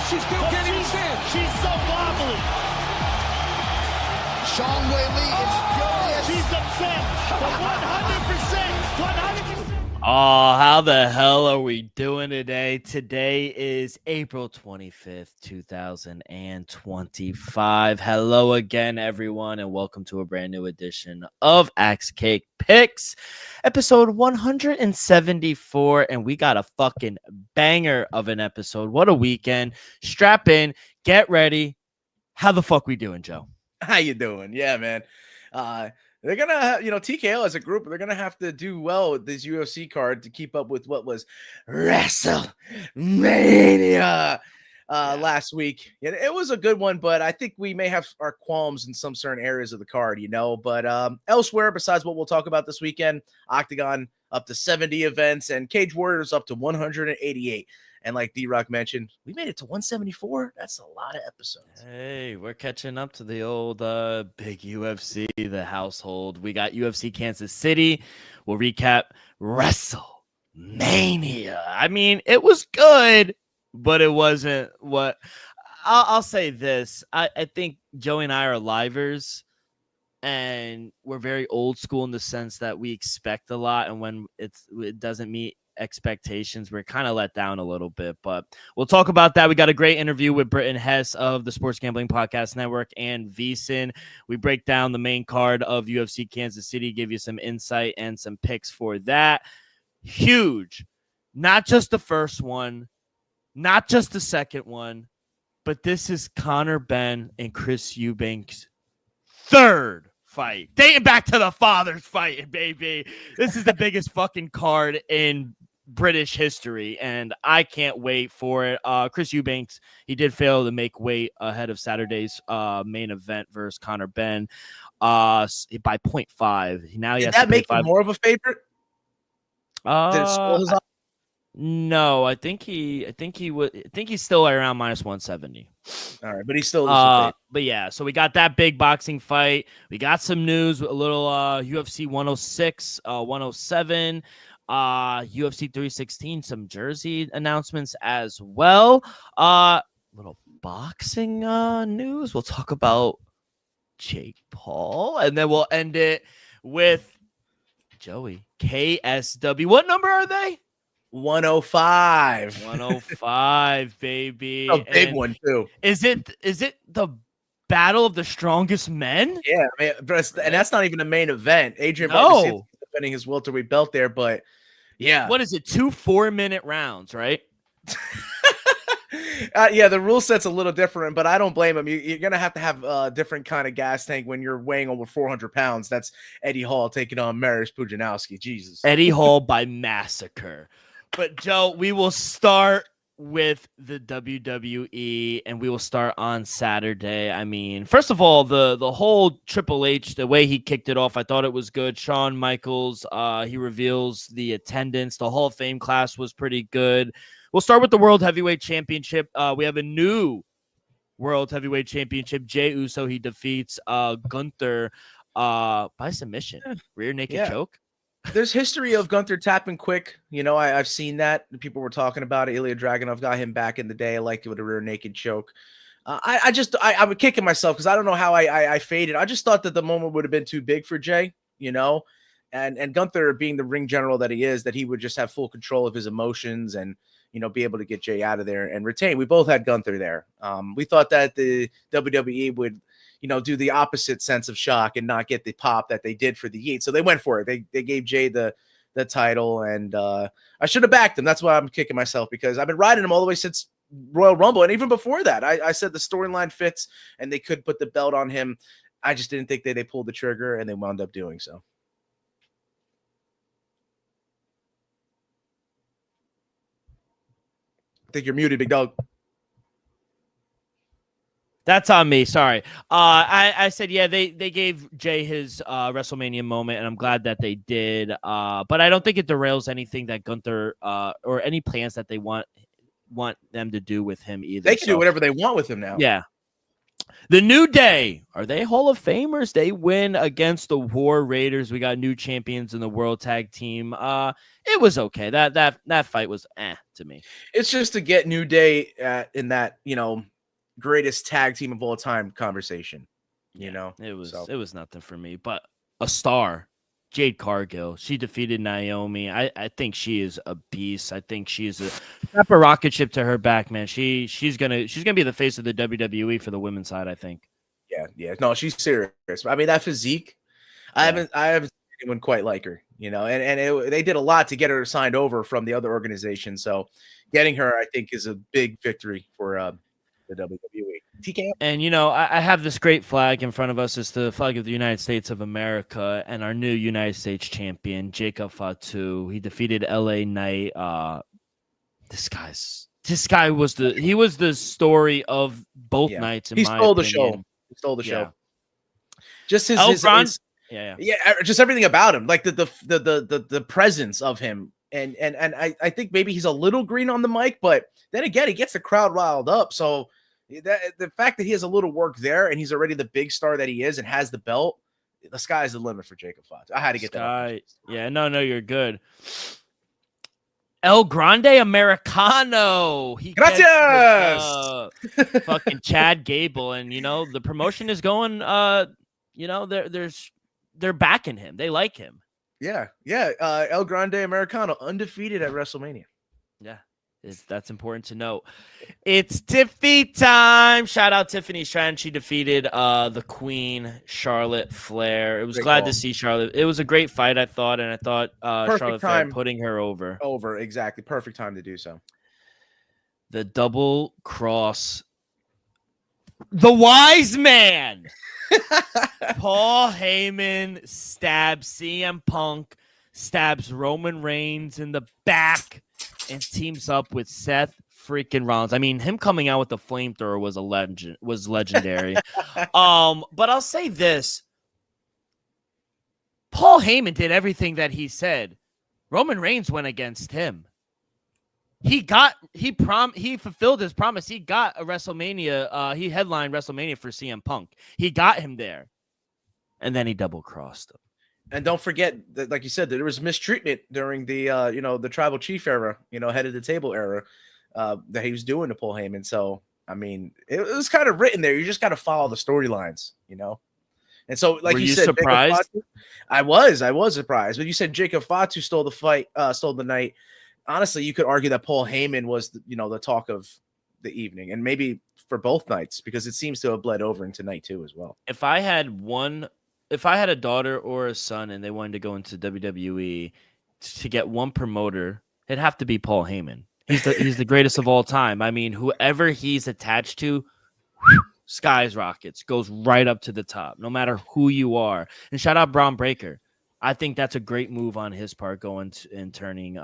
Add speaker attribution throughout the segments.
Speaker 1: She still can't even stand.
Speaker 2: She's so wobbly.
Speaker 3: Sean Whaley is furious.
Speaker 2: She's upset. But 100%.
Speaker 4: Oh, how the hell are we doing today? Today is April 25th, 2025. Hello again, everyone, and welcome to a brand new edition of Axe Cake Picks, episode 174. And we got a fucking banger of an episode. What a weekend. Strap in, get ready. How the fuck we doing, Joe?
Speaker 5: How you doing? Yeah, man. They're gonna, TKO as a group, they're gonna have to do well with this UFC card to keep up with what was WrestleMania last week. It was a good one, but I think we may have our qualms in some certain areas of the card, But elsewhere, besides what we'll talk about this weekend, Octagon up to 70 events and Cage Warriors up to 188. And like D-Rock mentioned, we made it to 174. That's a lot of episodes.
Speaker 4: Hey, we're catching up to the old big UFC, the household. We got UFC Kansas City. We'll recap WrestleMania. I mean, it was good, but it wasn't what I'll say this. I think Joey and I are livers, and we're very old school in the sense that we expect a lot. And when it doesn't meet expectations, we're kind of let down a little bit, but we'll talk about that. We got a great interview with Britton Hess of the Sports Gambling Podcast Network and VSiN. We break down the main card of UFC Kansas City, give you some insight and some picks for that. Huge, not just the first one, not just the second one, but this is Conor Benn and Chris Eubanks' third fight, dating back to the father's fight, baby. This is the biggest fucking card in British history, and I can't wait for it. Chris Eubanks, he did fail to make weight ahead of Saturday's main event versus Conor Benn by 0.5. Now he
Speaker 5: Did
Speaker 4: has
Speaker 5: that
Speaker 4: to
Speaker 5: make
Speaker 4: pay
Speaker 5: him more of a favorite? Did it spoil his
Speaker 4: no, I think he's still around minus 170.
Speaker 5: All right, but he's still but
Speaker 4: yeah, so we got that big boxing fight. We got some news, a little UFC 106, 107, UFC 316, some jersey announcements as well. Little boxing news. We'll talk about Jake Paul, and then we'll end it with Joey KSW. What number are they?
Speaker 5: 105.
Speaker 4: 105, baby.
Speaker 5: A big one too.
Speaker 4: Is it the battle of the strongest men?
Speaker 5: Yeah, man, and that's not even a main event. Adrian Barbosa defending his welterweight belt there, but yeah.
Speaker 4: What is it? 2 4-minute rounds, right?
Speaker 5: Yeah, the rule set's a little different, but I don't blame him. You're gonna have to have a different kind of gas tank when you're weighing over 400 pounds. That's Eddie Hall taking on Mariusz Pudzianowski. Jesus,
Speaker 4: Eddie Hall by massacre. But Joe, we will start with the WWE, and we will start on Saturday. I mean, first of all, the whole Triple H, the way he kicked it off, I thought it was good. Shawn Michaels, he reveals the attendance. The Hall of Fame class was pretty good. We'll start with the World Heavyweight Championship. We have a new World Heavyweight Championship. Jey Uso, he defeats Gunther by submission. Rear naked choke.
Speaker 5: There's history of Gunther tapping quick. I've seen that. People were talking about it. Ilya Dragunov got him back in the day. I liked it with a rear naked choke. I was kicking myself because I don't know how I faded. I just thought that the moment would have been too big for Jey, and Gunther being the ring general that he is, that he would just have full control of his emotions and, be able to get Jey out of there and retain. We both had Gunther there. We thought that the WWE would, do the opposite sense of shock and not get the pop that they did for the Yeet. So they went for it. They gave Jey the title, and I should have backed him. That's why I'm kicking myself, because I've been riding him all the way since Royal Rumble. And even before that, I said the storyline fits and they could put the belt on him. I just didn't think that they pulled the trigger, and they wound up doing so. I think you're muted, big dog.
Speaker 4: That's on me. Sorry. I said, yeah, they gave Jey his WrestleMania moment, and I'm glad that they did. But I don't think it derails anything that Gunther or any plans that they want them to do with him either.
Speaker 5: They can do whatever they want with him now.
Speaker 4: Yeah. The New Day, are they Hall of Famers? They win against the War Raiders. We got new champions in the World Tag Team. It was okay. That fight was to me.
Speaker 5: It's just to get New Day in that, greatest tag team of all time conversation. It
Speaker 4: was nothing for me. But a star, Jade Cargill, she defeated Naomi. I think she is a beast. I think she's a rocket ship to her back, man. She's gonna be the face of the WWE for the women's side, I think.
Speaker 5: Yeah. No, she's serious. I mean, that physique, I haven't seen anyone quite like her, they did a lot to get her signed over from the other organization. So getting her, I think, is a big victory for the WWE. TK.
Speaker 4: And I have this great flag in front of us. It's the flag of the United States of America, and our new United States champion, Jacob Fatu. He defeated LA Knight. This guy was the story of both nights.
Speaker 5: He stole the show. Just his just everything about him, like the presence of him. And I think maybe he's a little green on the mic, but then again, he gets the crowd riled up. So the fact that he has a little work there and he's already the big star that he is and has the belt, the sky's the limit for Jacob Fatu. I had to get that.
Speaker 4: Yeah, no, you're good. El Grande Americano.
Speaker 5: Gracias.
Speaker 4: Fucking Chad Gable, and the promotion is going. They're backing him. They like him.
Speaker 5: Yeah. El Grande Americano, undefeated at WrestleMania.
Speaker 4: Yeah, that's important to note. It's Tiffy time. Shout out Tiffany Stratton. She defeated the Queen, Charlotte Flair. It was glad to see Charlotte. It was a great fight, I thought, and I thought Charlotte Flair putting her over.
Speaker 5: Exactly. Perfect time to do so.
Speaker 4: The double cross. The wise man. Paul Heyman stabs CM Punk, stabs Roman Reigns in the back, and teams up with Seth freaking Rollins. I mean, him coming out with the flamethrower was legendary. But I'll say this. Paul Heyman did everything that he said. Roman Reigns went against him. He fulfilled his promise. He got a WrestleMania. He headlined WrestleMania for CM Punk. He got him there. And then he double crossed him.
Speaker 5: And don't forget that, like you said, there was mistreatment during the the tribal chief era, head of the table era, that he was doing to Paul Heyman. So I mean, it was kind of written there. You just got to follow the storylines, And so, like
Speaker 4: Were
Speaker 5: you
Speaker 4: you
Speaker 5: said,
Speaker 4: surprised?
Speaker 5: I was surprised. But you said Jacob Fatu stole the night. Honestly, you could argue that Paul Heyman was, the talk of the evening, and maybe for both nights, because it seems to have bled over into night 2 as well.
Speaker 4: If I had a daughter or a son and they wanted to go into WWE to get one promoter, it'd have to be Paul Heyman. He's the greatest of all time. I mean, whoever he's attached to, skies rockets, goes right up to the top, no matter who you are. And shout out Braun Breaker. I think that's a great move on his part, going and turning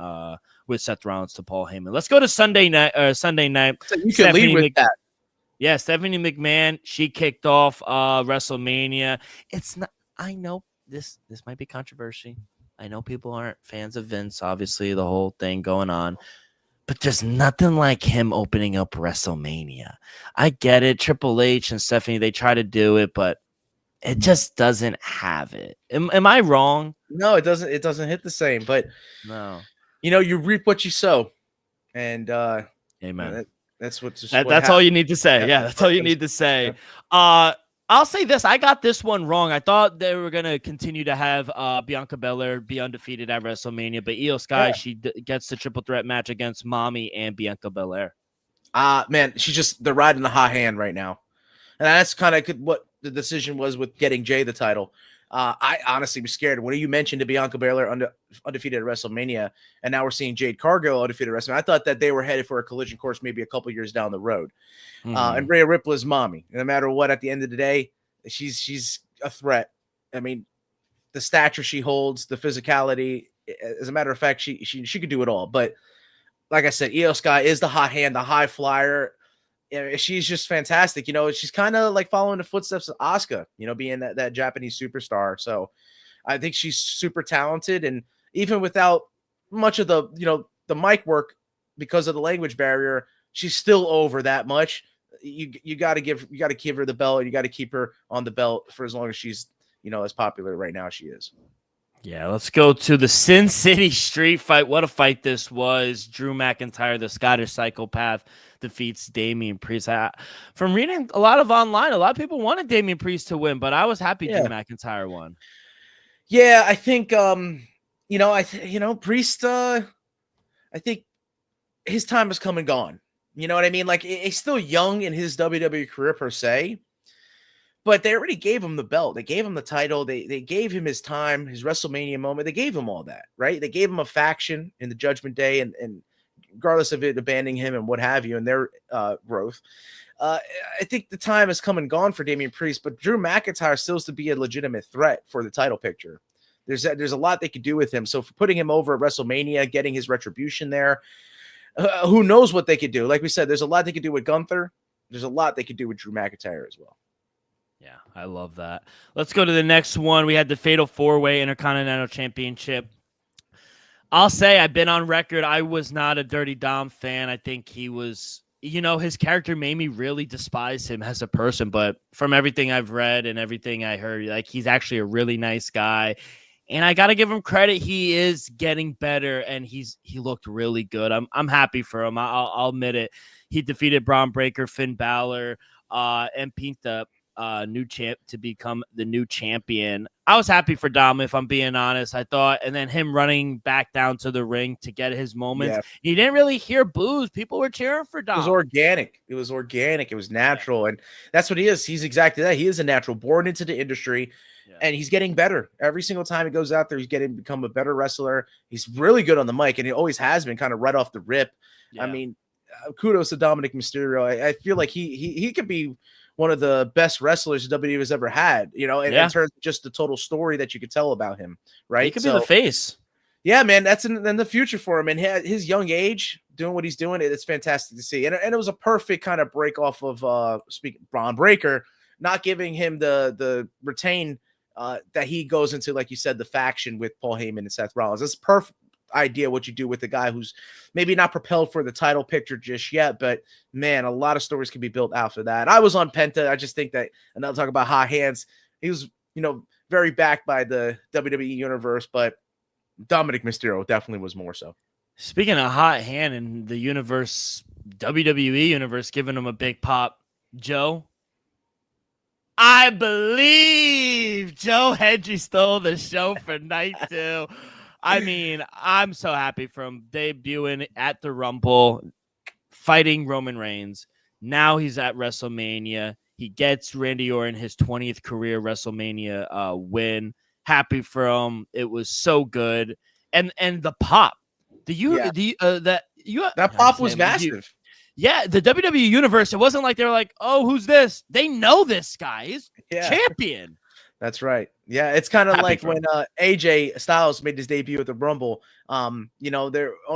Speaker 4: with Seth Rollins to Paul Heyman. Let's go to Sunday night. So
Speaker 5: you can lead with that.
Speaker 4: Yeah, Stephanie McMahon. She kicked off WrestleMania. It's not. I know this might be controversy. I know people aren't fans of Vince. Obviously, the whole thing going on. But there's nothing like him opening up WrestleMania. I get it. Triple H and Stephanie, they try to do it, but it just doesn't have it. Am I wrong?
Speaker 5: No, it doesn't. It doesn't hit the same. But
Speaker 4: no,
Speaker 5: you reap what you sow, and
Speaker 4: amen.
Speaker 5: That's
Speaker 4: that's all you need to say. Yeah, that's all you need to say. I'll say this. I got this one wrong. I thought they were going to continue to have Bianca Belair be undefeated at WrestleMania, but Io Sky, she gets the triple threat match against Mommy and Bianca Belair.
Speaker 5: Man, they're riding the hot hand right now. And that's kind of what the decision was with getting Jay the title. I honestly was scared. When you mentioned to Bianca Belair undefeated at WrestleMania, and now we're seeing Jade Cargill undefeated at WrestleMania, I thought that they were headed for a collision course maybe a couple years down the road. And Rhea Ripley's Mommy. No matter what, at the end of the day, she's a threat. I mean, the stature she holds, the physicality. As a matter of fact, she could do it all. But like I said, Io Sky is the hot hand, the high flyer. She's just fantastic. She's kind of like following the footsteps of Asuka, being that Japanese superstar. So I think she's super talented. And even without much of the mic work because of the language barrier, she's still over that much. you got to give her the belt. You got to keep her on the belt for as long as she's, as popular right now as she is.
Speaker 4: Yeah, let's go to the Sin City Street Fight. What a fight this was. Drew McIntyre, the Scottish Psychopath, defeats Damian Priest. From reading a lot of people wanted Damian Priest to win, but I was happy Drew McIntyre won.
Speaker 5: Yeah, I think Priest, I think his time has come and gone. You know what I mean? Like, he's still young in his WWE career per se, but they already gave him the belt. They gave him the title. They gave him his time, his WrestleMania moment. They gave him all that, right? They gave him a faction in the Judgment Day, and regardless of it abandoning him and what have you, and their growth. I think the time has come and gone for Damian Priest, but Drew McIntyre still is to be a legitimate threat for the title picture. There's a lot they could do with him. So for putting him over at WrestleMania, getting his retribution there, who knows what they could do? Like we said, there's a lot they could do with Gunther. There's a lot they could do with Drew McIntyre as well.
Speaker 4: Yeah, I love that. Let's go to the next one. We had the Fatal 4-Way Intercontinental Championship. I'll say I've been on record. I was not a Dirty Dom fan. I think he was, his character made me really despise him as a person. But from everything I've read and everything I heard, like, he's actually a really nice guy. And I got to give him credit. He is getting better, and he looked really good. I'm happy for him. I'll admit it. He defeated Braun Breaker, Finn Balor, and Pinta, new champ to become the new champion. I was happy for Dom, if I'm being honest. I thought, and then him running back down to the ring to get his moments. Yeah. You didn't really hear boos. People were cheering for Dom.
Speaker 5: It was organic. It was natural, and that's what he is. He's exactly that. He is a natural, born into the industry. And he's getting better every single time he goes out there. He's become a better wrestler. He's really good on the mic, and he always has been, kind of right off the rip. Yeah. I mean, kudos to Dominic Mysterio. I feel like he could be one of the best wrestlers WWE has ever had. In terms of just the total story that you could tell about him. Right?
Speaker 4: He could be the face.
Speaker 5: Yeah, man, that's in the future for him. And his young age, doing what he's doing, it's fantastic to see. And it was a perfect kind of break off of Braun Breaker, not giving him the retain. That he goes into, like you said, the faction with Paul Heyman and Seth Rollins. That's a perfect idea what you do with the guy who's maybe not propelled for the title picture just yet, but man, a lot of stories can be built after that. I was on Penta. I just think that, and I'll talk about hot hands. He was, very backed by the WWE universe, but Dominic Mysterio definitely was more so.
Speaker 4: Speaking of hot hand in the universe, WWE universe, giving him a big pop, Joe. I believe Joe Hendry stole the show for night 2. I mean, I'm so happy for him debuting at the Rumble, fighting Roman Reigns. Now he's at WrestleMania. He gets Randy Orton his 20th career WrestleMania win. Happy for him. It was so good. And the pop. That
Speaker 5: pop was massive.
Speaker 4: Yeah, the WWE universe, it wasn't like they were like, oh, who's this? They know this guy. He's champion.
Speaker 5: That's right. Yeah, it's kind of like when AJ Styles made his debut at the Rumble.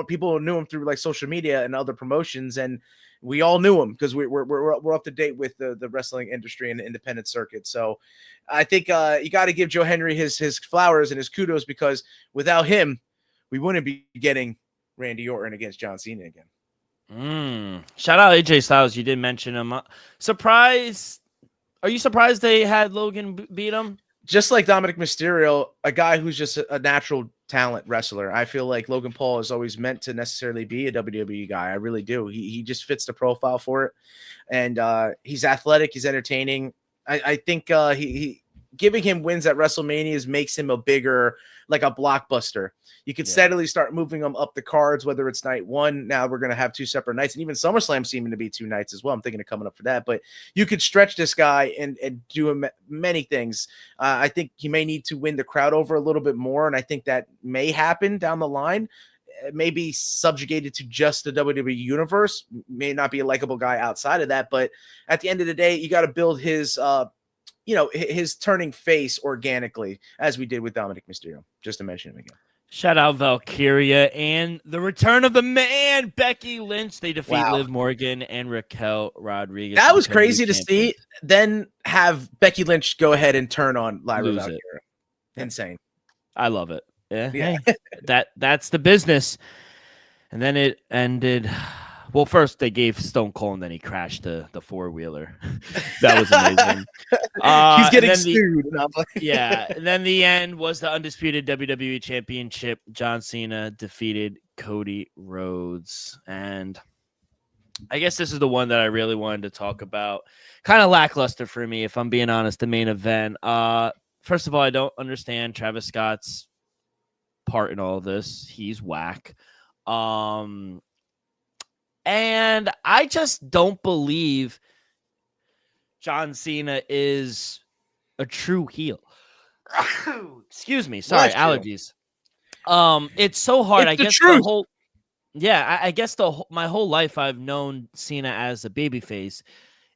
Speaker 5: People knew him through like social media and other promotions, and we all knew him because we're up to date with the wrestling industry and the independent circuit. So I think you got to give Joe Hendry his flowers and his kudos, because without him, we wouldn't be getting Randy Orton against John Cena again.
Speaker 4: Shout out AJ Styles. You did mention him. Surprised? Are you surprised they had Logan beat him?
Speaker 5: Just like Dominic Mysterio, a guy who's just a natural talent wrestler. I feel like Logan Paul is always meant to necessarily be a WWE guy. I really do. He just fits the profile for it, and he's athletic. He's entertaining. I think he giving him wins at WrestleMania makes him a bigger, like a blockbuster. You could steadily start moving them up the cards, whether it's night 1. Now we're going to have 2 separate nights, and even SummerSlam seeming to be 2 nights as well. I'm thinking of coming up for that, but you could stretch this guy and do many things. I think he may need to win the crowd over a little bit more, and I think that may happen down the line. It may be subjugated to just the WWE universe, may not be a likable guy outside of that, but at the end of the day, you got to build his his turning face organically, as we did with Dominic Mysterio, just to mention him again.
Speaker 4: Shout out Valkyria and the return of the man, Becky Lynch. They defeat Liv Morgan and Raquel Rodriguez.
Speaker 5: That was crazy to see. Then have Becky Lynch go ahead and turn on Lyra Valkyria. Insane.
Speaker 4: I love it. Yeah. Hey, that's the business. And then it ended Well, first they gave Stone Cold, and then he crashed the four-wheeler. That was amazing.
Speaker 5: He's
Speaker 4: And
Speaker 5: getting
Speaker 4: then
Speaker 5: sued. And I'm like,
Speaker 4: yeah, and then the end was the undisputed WWE Championship. John Cena defeated Cody Rhodes, and I guess this is the one that I really wanted to talk about. Kind of lackluster for me, if I'm being honest. The main event. First of all, I don't understand Travis Scott's part in all of this. He's whack. And I just don't believe John Cena is a true heel. Excuse me. Sorry, allergies. It's so hard.
Speaker 5: It's
Speaker 4: I
Speaker 5: the
Speaker 4: guess
Speaker 5: truth.
Speaker 4: the whole I guess my whole life I've known Cena as a babyface.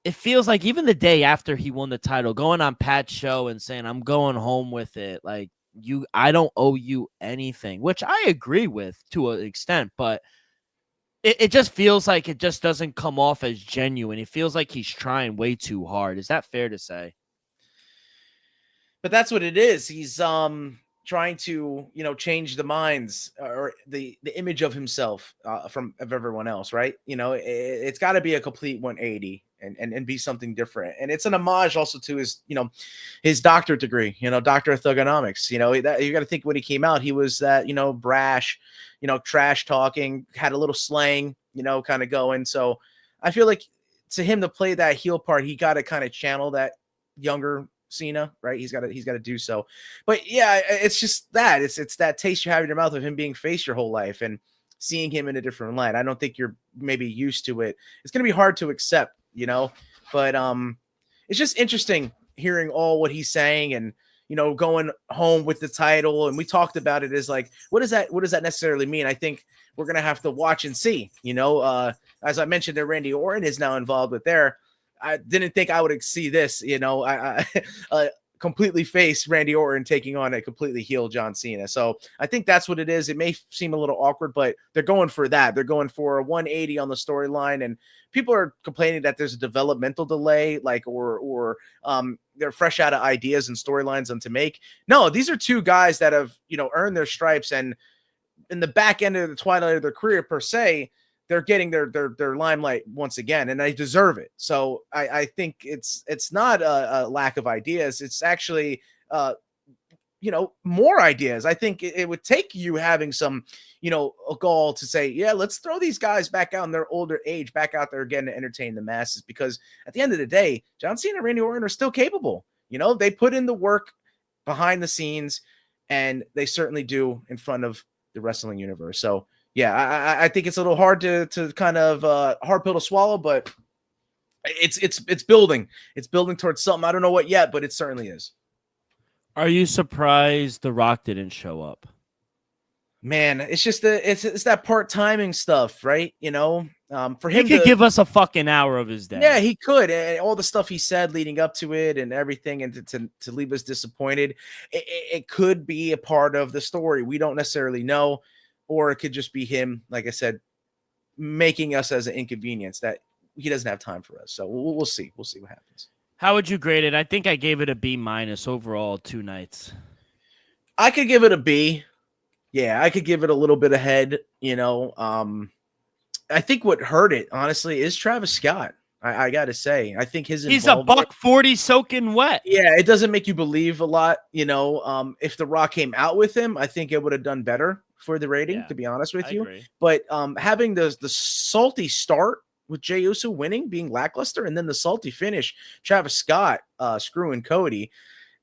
Speaker 4: It feels like even the day after he won the title, going on Pat's show and saying, "I'm going home with it," like I don't owe you anything, which I agree with to an extent, but it just feels like it just doesn't come off as genuine. It feels like he's trying way too hard. Is that fair to say?
Speaker 5: but that's what it is. He's trying to, change the minds or the image of himself of everyone else, right? It's got to be a complete 180 and be something different. And it's an homage also to his doctorate degree, Doctor of Thugonomics. You got to think when he came out, he was that, brash, trash talking, had a little slang, kind of going. So I feel like to him to play that heel part, he got to kind of channel that younger Cena, right? He's got to do so. But yeah, it's just that it's that taste you have in your mouth of him being face your whole life and seeing him in a different light. I don't think you're maybe used to it. It's going to be hard to accept, but it's just interesting hearing all what he's saying and going home with the title. And we talked about it as like, what does that necessarily mean? I think we're going to have to watch and see, as I mentioned that Randy Orton is now involved with there. I didn't think I would see this, I completely face Randy Orton taking on a completely heel John Cena. So I think that's what it is. It may seem a little awkward, but they're going for that. They're going for a 180 on the storyline, and people are complaining that there's a developmental delay, or they're fresh out of ideas and storylines them to make. No, these are two guys that have, earned their stripes, and in the back end of the twilight of their career per se, they're getting their limelight once again, and they deserve it. So I think it's not a lack of ideas. It's actually, more ideas. I think it would take you having some, a goal to say, yeah, let's throw these guys back out in their older age, back out there again to entertain the masses. Because at the end of the day, John Cena and Randy Orton are still capable. They put in the work behind the scenes, and they certainly do in front of the wrestling universe. So, yeah, I think it's a little hard to kind of hard pill to swallow, but it's building. It's building towards something. I don't know what yet, but it certainly is.
Speaker 4: Are you surprised The Rock didn't show up?
Speaker 5: Man, it's just it's that part timing stuff, right? For him,
Speaker 4: he could give us a fucking hour of his day.
Speaker 5: Yeah, he could, and all the stuff he said leading up to it and everything, and to leave us disappointed. It could be a part of the story. We don't necessarily know. Or it could just be him, like I said, making us as an inconvenience that he doesn't have time for us. So we'll see. We'll see what happens.
Speaker 4: How would you grade it? I think I gave it a B- overall 2 nights.
Speaker 5: I could give it a B. Yeah, I could give it a little bit ahead. I think what hurt it, honestly, is Travis Scott. I got to say, I think he's
Speaker 4: a $140 soaking wet.
Speaker 5: Yeah, it doesn't make you believe a lot. If The Rock came out with him, I think it would have done better for the rating, to be honest with you.
Speaker 4: Agree.
Speaker 5: But having the salty start with Jey Uso winning, being lackluster, and then the salty finish, Travis Scott screwing Cody,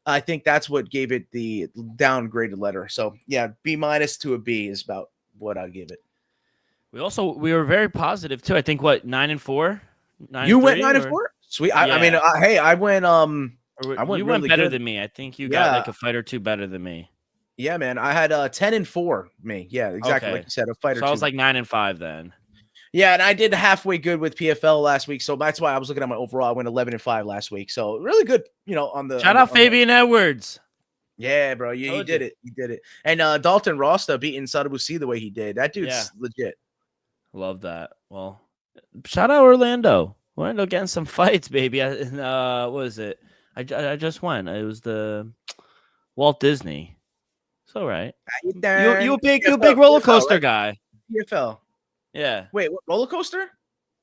Speaker 5: I think that's what gave it the downgraded letter. So yeah, B- to a B is about what I'd give it.
Speaker 4: We were very positive too. I think 9-4.
Speaker 5: You went 9-4. Sweet. Yeah. I mean, hey, I went.
Speaker 4: You went
Speaker 5: really
Speaker 4: better
Speaker 5: good
Speaker 4: than me. I think you got like a fight or two better than me.
Speaker 5: Yeah, man. I had 10-4. Me. Yeah, exactly.
Speaker 4: Okay.
Speaker 5: Like you said, a fight or two.
Speaker 4: So I was like 9-5 then.
Speaker 5: Yeah, and I did halfway good with PFL last week, so that's why I was looking at my overall. I went 11-5 last week, so really good. On the
Speaker 4: shout out Fabian Edwards.
Speaker 5: Yeah, bro, you did it. You did it. And Dalton Rosta beating Sadabusi the way he did. That dude's legit.
Speaker 4: Love that. Well, shout out Orlando. Orlando getting some fights, baby. What was it? I just went. It was the Walt Disney. It's all right. You a big roller coaster guy.
Speaker 5: PFL.
Speaker 4: Yeah.
Speaker 5: Wait, what, roller coaster?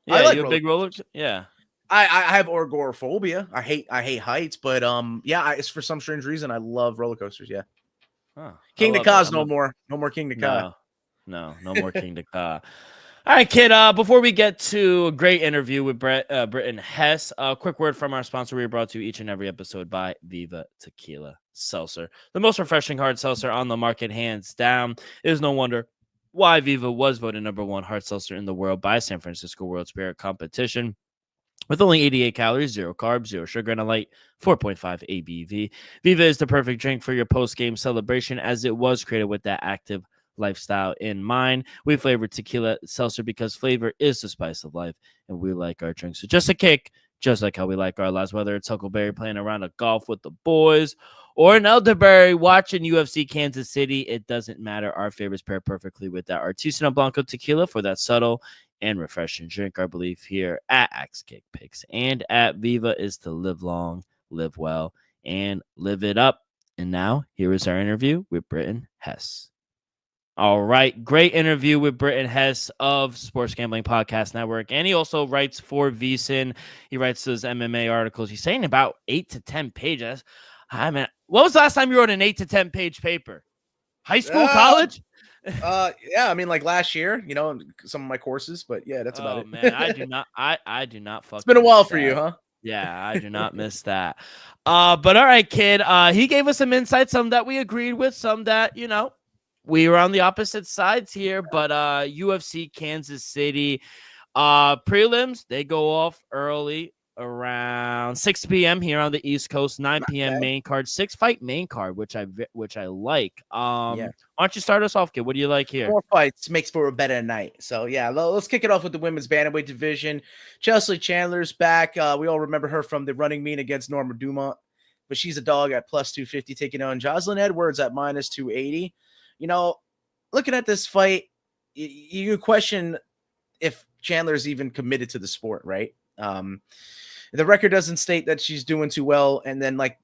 Speaker 4: Yeah,
Speaker 5: like
Speaker 4: you a big roller? Yeah.
Speaker 5: I have agoraphobia. I hate heights, but yeah, it's for some strange reason I love roller coasters. Yeah.
Speaker 4: Huh, I
Speaker 5: King to
Speaker 4: love it.
Speaker 5: Ka's no more. No more King to Ka.
Speaker 4: No more King to Ka. All right, kid. Before we get to a great interview with Britton Hess, a quick word from our sponsor. We are brought to you each and every episode by Viva Tequila Seltzer, the most refreshing hard seltzer on the market, hands down. It is no wonder why Viva was voted #1 hard seltzer in the world by San Francisco World Spirit Competition. With only 88 calories, 0 carbs, 0 sugar, and a light 4.5 ABV, Viva is the perfect drink for your post-game celebration, as it was created with that active lifestyle in mind. We flavored tequila seltzer because flavor is the spice of life, and we like our drinks with just a kick, just like how we like our lives, whether it's Huckleberry playing around a golf with the boys or an elderberry watching UFC Kansas City. It doesn't matter. Our favorites pair perfectly with that Artisanal Blanco tequila for that subtle and refreshing drink. Our belief here at Axe Kick Picks and at Viva is to live long, live well, and live it up. And now, here is our interview with Britton Hess. All right, great interview with Britton Hess of Sports Gambling Podcast Network, and he also writes for VSiN. He writes those MMA articles. He's saying about 8 to 10 pages. I mean, what was the last time you wrote an 8 to 10 page paper? High school, college?
Speaker 5: Yeah, I mean, like last year, some of my courses, but yeah, that's about it.
Speaker 4: Man, I do not. I do not.
Speaker 5: It's been a while for you, huh?
Speaker 4: Yeah, I do not miss that. But all right, kid. He gave us some insights, some that we agreed with, some that we were on the opposite sides here. But UFC Kansas City prelims, they go off early around 6 p.m. here on the East Coast, 9 p.m. main card, 6-fight main card, which I like.
Speaker 5: Yeah.
Speaker 4: Why don't you start us off, kid? What do you like here?
Speaker 5: More fights makes for a better night. So yeah, let's kick it off with the women's bantamweight division. Chelsea Chandler's back. We all remember her from the running meet against Norma Dumont, but she's a dog at +250, taking on Jocelyn Edwards at -280. Looking at this fight, you question if Chandler's even committed to the sport, right? The record doesn't state that she's doing too well. And then like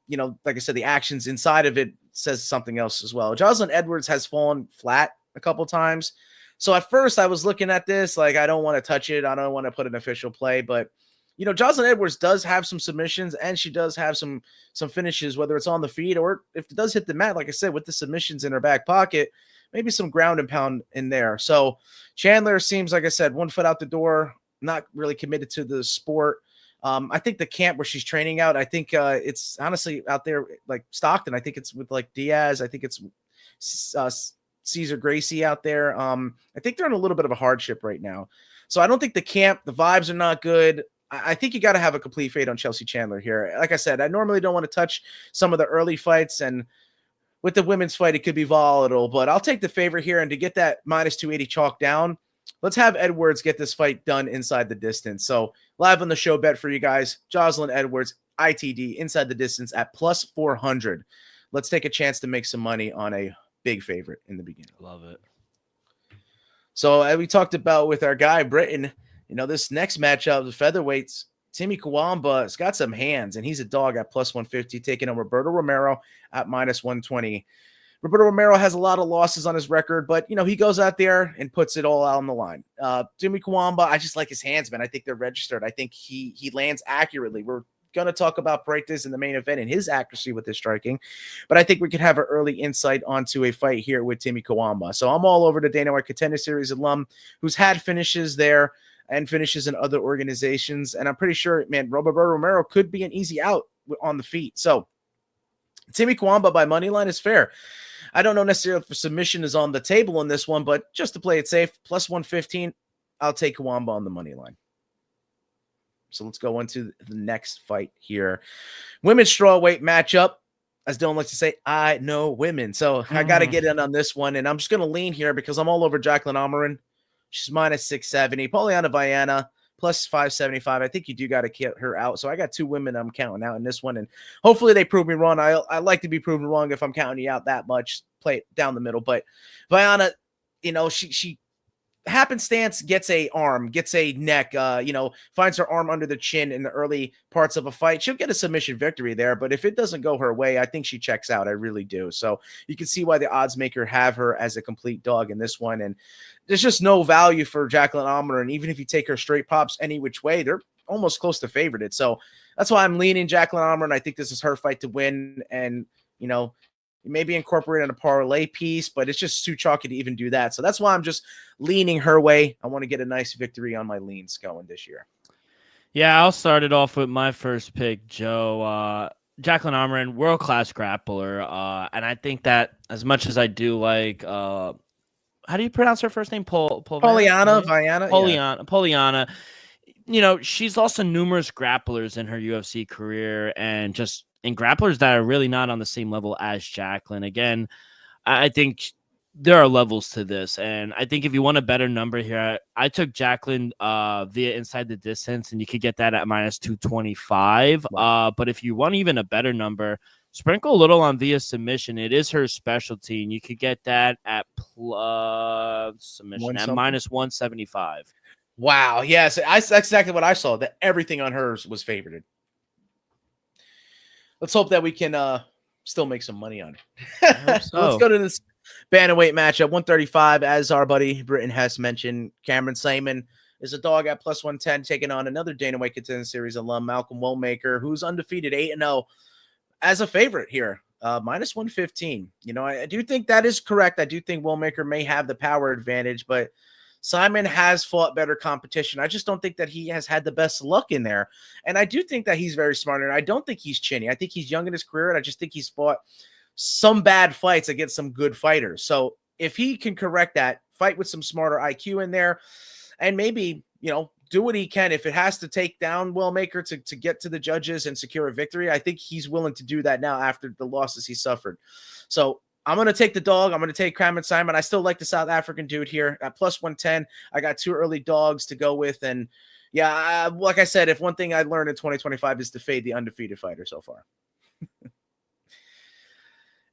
Speaker 5: I said, the actions inside of it says something else as well. Jocelyn Edwards has fallen flat a couple times. So at first I was looking at this, like, I don't want to touch it. I don't want to put an official play, but Jocelyn Edwards does have some submissions and she does have some finishes, whether it's on the feet or if it does hit the mat, like I said, with the submissions in her back pocket, maybe some ground and pound in there. So Chandler seems, like I said, 1 foot out the door, not really committed to the sport. I think the camp where she's training out, I think it's honestly out there like Stockton. I think it's with like Diaz. I think it's Cesar Gracie out there. I think they're in a little bit of a hardship right now. So I don't think the camp, the vibes are not good. I think you got to have a complete fade on Chelsea Chandler here. Like I said, I normally don't want to touch some of the early fights, and with the women's fight, it could be volatile, but I'll take the favor here. And to get that -280 chalk down, let's have Edwards get this fight done inside the distance. So live on the show bet for you guys, Jocelyn Edwards, ITD, inside the distance at +400. Let's take a chance to make some money on a big favorite in the beginning.
Speaker 4: Love it.
Speaker 5: So as we talked about with our guy, Britton, this next matchup, the featherweights, Timmy Kawamba has got some hands, and he's a dog at +150, taking on Roberto Romero at -120. Roberto Romero has a lot of losses on his record, but, he goes out there and puts it all out on the line. Timmy Kawamba, I just like his hands, man. I think they're registered. I think he lands accurately. We're going to talk about Freitas in the main event and his accuracy with his striking, but I think we could have an early insight onto a fight here with Timmy Kawamba. So I'm all over the Dana White Contender Series alum who's had finishes there and finishes in other organizations, and I'm pretty sure, man, Roberto Romero could be an easy out on the feet. So Timmy Kawamba by money line is fair. I don't know necessarily if submission is on the table in this one, but just to play it safe, +115, I'll take Kawamba on the money line. So let's go into the next fight here. Women's strawweight matchup. As Dylan likes to say, I know women. So I got to get in on this one, and I'm just going to lean here because I'm all over Jacqueline Amarin. She's -670. Poliana Viana, +575. I think you do got to get her out. So I got 2 women I'm counting out in this one, and hopefully they prove me wrong. I like to be proven wrong if I'm counting you out that much. Play it down the middle, but Viana, she happenstance gets a arm, gets a neck, finds her arm under the chin in the early parts of a fight, she'll get a submission victory there. But if it doesn't go her way, I think she checks out. I really do. So you can see why the odds maker have her as a complete dog in this one. And there's just no value for Jacqueline Allmer. And even if you take her straight props any which way, they're almost close to favorited. So that's why I'm leaning Jacqueline Allmer. And I think this is her fight to win. And, maybe incorporate in a parlay piece, but it's just too chalky to even do that. So that's why I'm just leaning her way. I want to get a nice victory on my leans going this year.
Speaker 4: Yeah, I'll start it off with my first pick, Joe. Jacqueline Allmer, world-class grappler. And I think that as much as I do like, how do you pronounce her first name?
Speaker 5: Polyana.
Speaker 4: Polyana. She's lost to numerous grapplers in her UFC career, and just in grapplers that are really not on the same level as Jacqueline. Again, I think there are levels to this, and I think if you want a better number here, I took Jacqueline via inside the distance, and you could get that at minus 225. But if you want even a better number, sprinkle a little on via submission. It is her specialty, and you could get that at submission at minus 175.
Speaker 5: Wow. Yes, that's exactly what I saw, that everything on hers was favorited. Let's hope that we can still make some money on it. So let's go to this bantamweight matchup, 135. As our buddy Britton Hess mentioned, Cameron Saaiman is a dog at plus 110, taking on another Dana White Contender Series alum, Malcolm Woolmaker, who's undefeated 8-0 as a favorite here, minus 115. I do think that is correct. I do think Woolmaker may have the power advantage, but Saaiman has fought better competition. I just don't think that he has had the best luck in there. And I do think that he's very smart. And I don't think he's chinny. I think he's young in his career. And I just think he's fought some bad fights against some good fighters. So if he can correct that, fight with some smarter IQ in there, and maybe, do what he can. If it has to take down Woolmaker to get to the judges and secure a victory, I think he's willing to do that now after the losses he suffered. So I'm going to take the dog. I'm going to take Cameron Saaiman. I still like the South African dude here at plus 110. I got two early dogs to go with. And yeah, like I said, if one thing I learned in 2025 is to fade the undefeated fighter so far.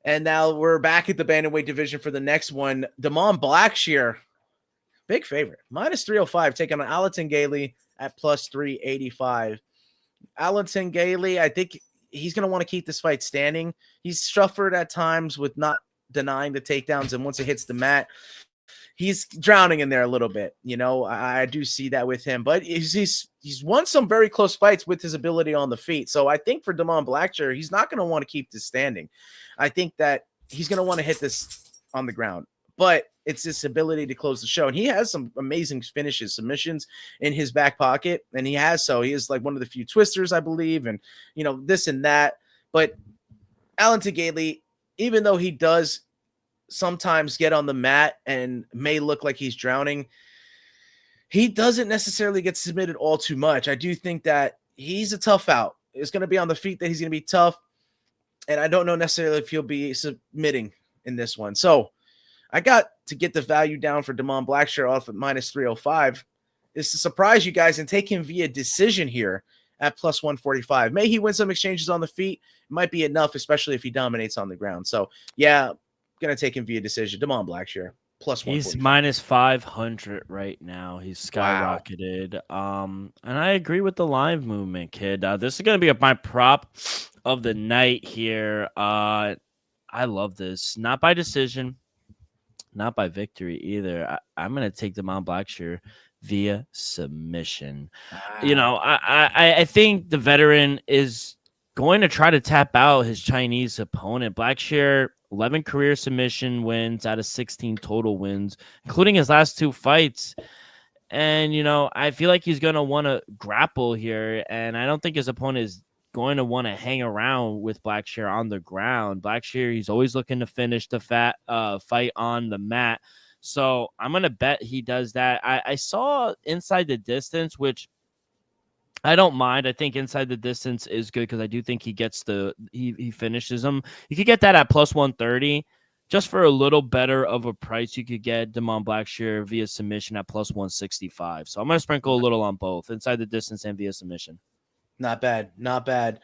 Speaker 5: And now we're back at the bantamweight division for the next one. Damon Blackshear, big favorite, minus 305, taking on Alton Gailey at plus 385. Alton Gailey, I think he's going to want to keep this fight standing. He's suffered at times with not denying the takedowns, and once it hits the mat, he's drowning in there a little bit. I do see that with him, but he's won some very close fights with his ability on the feet. So I think for Damon Blackshear, he's not going to want to keep this standing. I think that he's going to want to hit this on the ground, but it's his ability to close the show. And he has some amazing finishes, submissions in his back pocket. And he is like one of the few twisters, I believe. And, this and that. But Alton Gailey, even though he does sometimes get on the mat and may look like he's drowning, he doesn't necessarily get submitted all too much. I do think that he's a tough out. It's going to be on the feet that he's going to be tough. And I don't know necessarily if he'll be submitting in this one. So I got to get the value down for Damon Blackshear off at minus 305 is to surprise you guys and take him via decision here at plus 145. May he win some exchanges on the feet. It might be enough, especially if he dominates on the ground. So, yeah, going to take him via decision. Damon Blackshear, plus 145.
Speaker 4: He's minus 500 right now. He's skyrocketed. Wow. And I agree with the live movement, kid. This is going to be my prop of the night here. I love this. Not by decision. Not by victory either. I'm going to take Damon Blackshear via submission. I think the veteran is going to try to tap out his Chinese opponent. Blackshear, 11 career submission wins out of 16 total wins, including his last two fights. And, I feel like he's going to want to grapple here. And I don't think his opponent is going to want to hang around with Blackshear on the ground. Blackshear, he's always looking to finish the fight on the mat. So I'm going to bet he does that. I saw inside the distance, which I don't mind. I think inside the distance is good because I do think he gets he finishes them. You could get that at plus 130. Just for a little better of a price, you could get Damon Blackshear via submission at plus 165. So I'm going to sprinkle a little on both, inside the distance and via submission.
Speaker 5: Not bad. Not bad.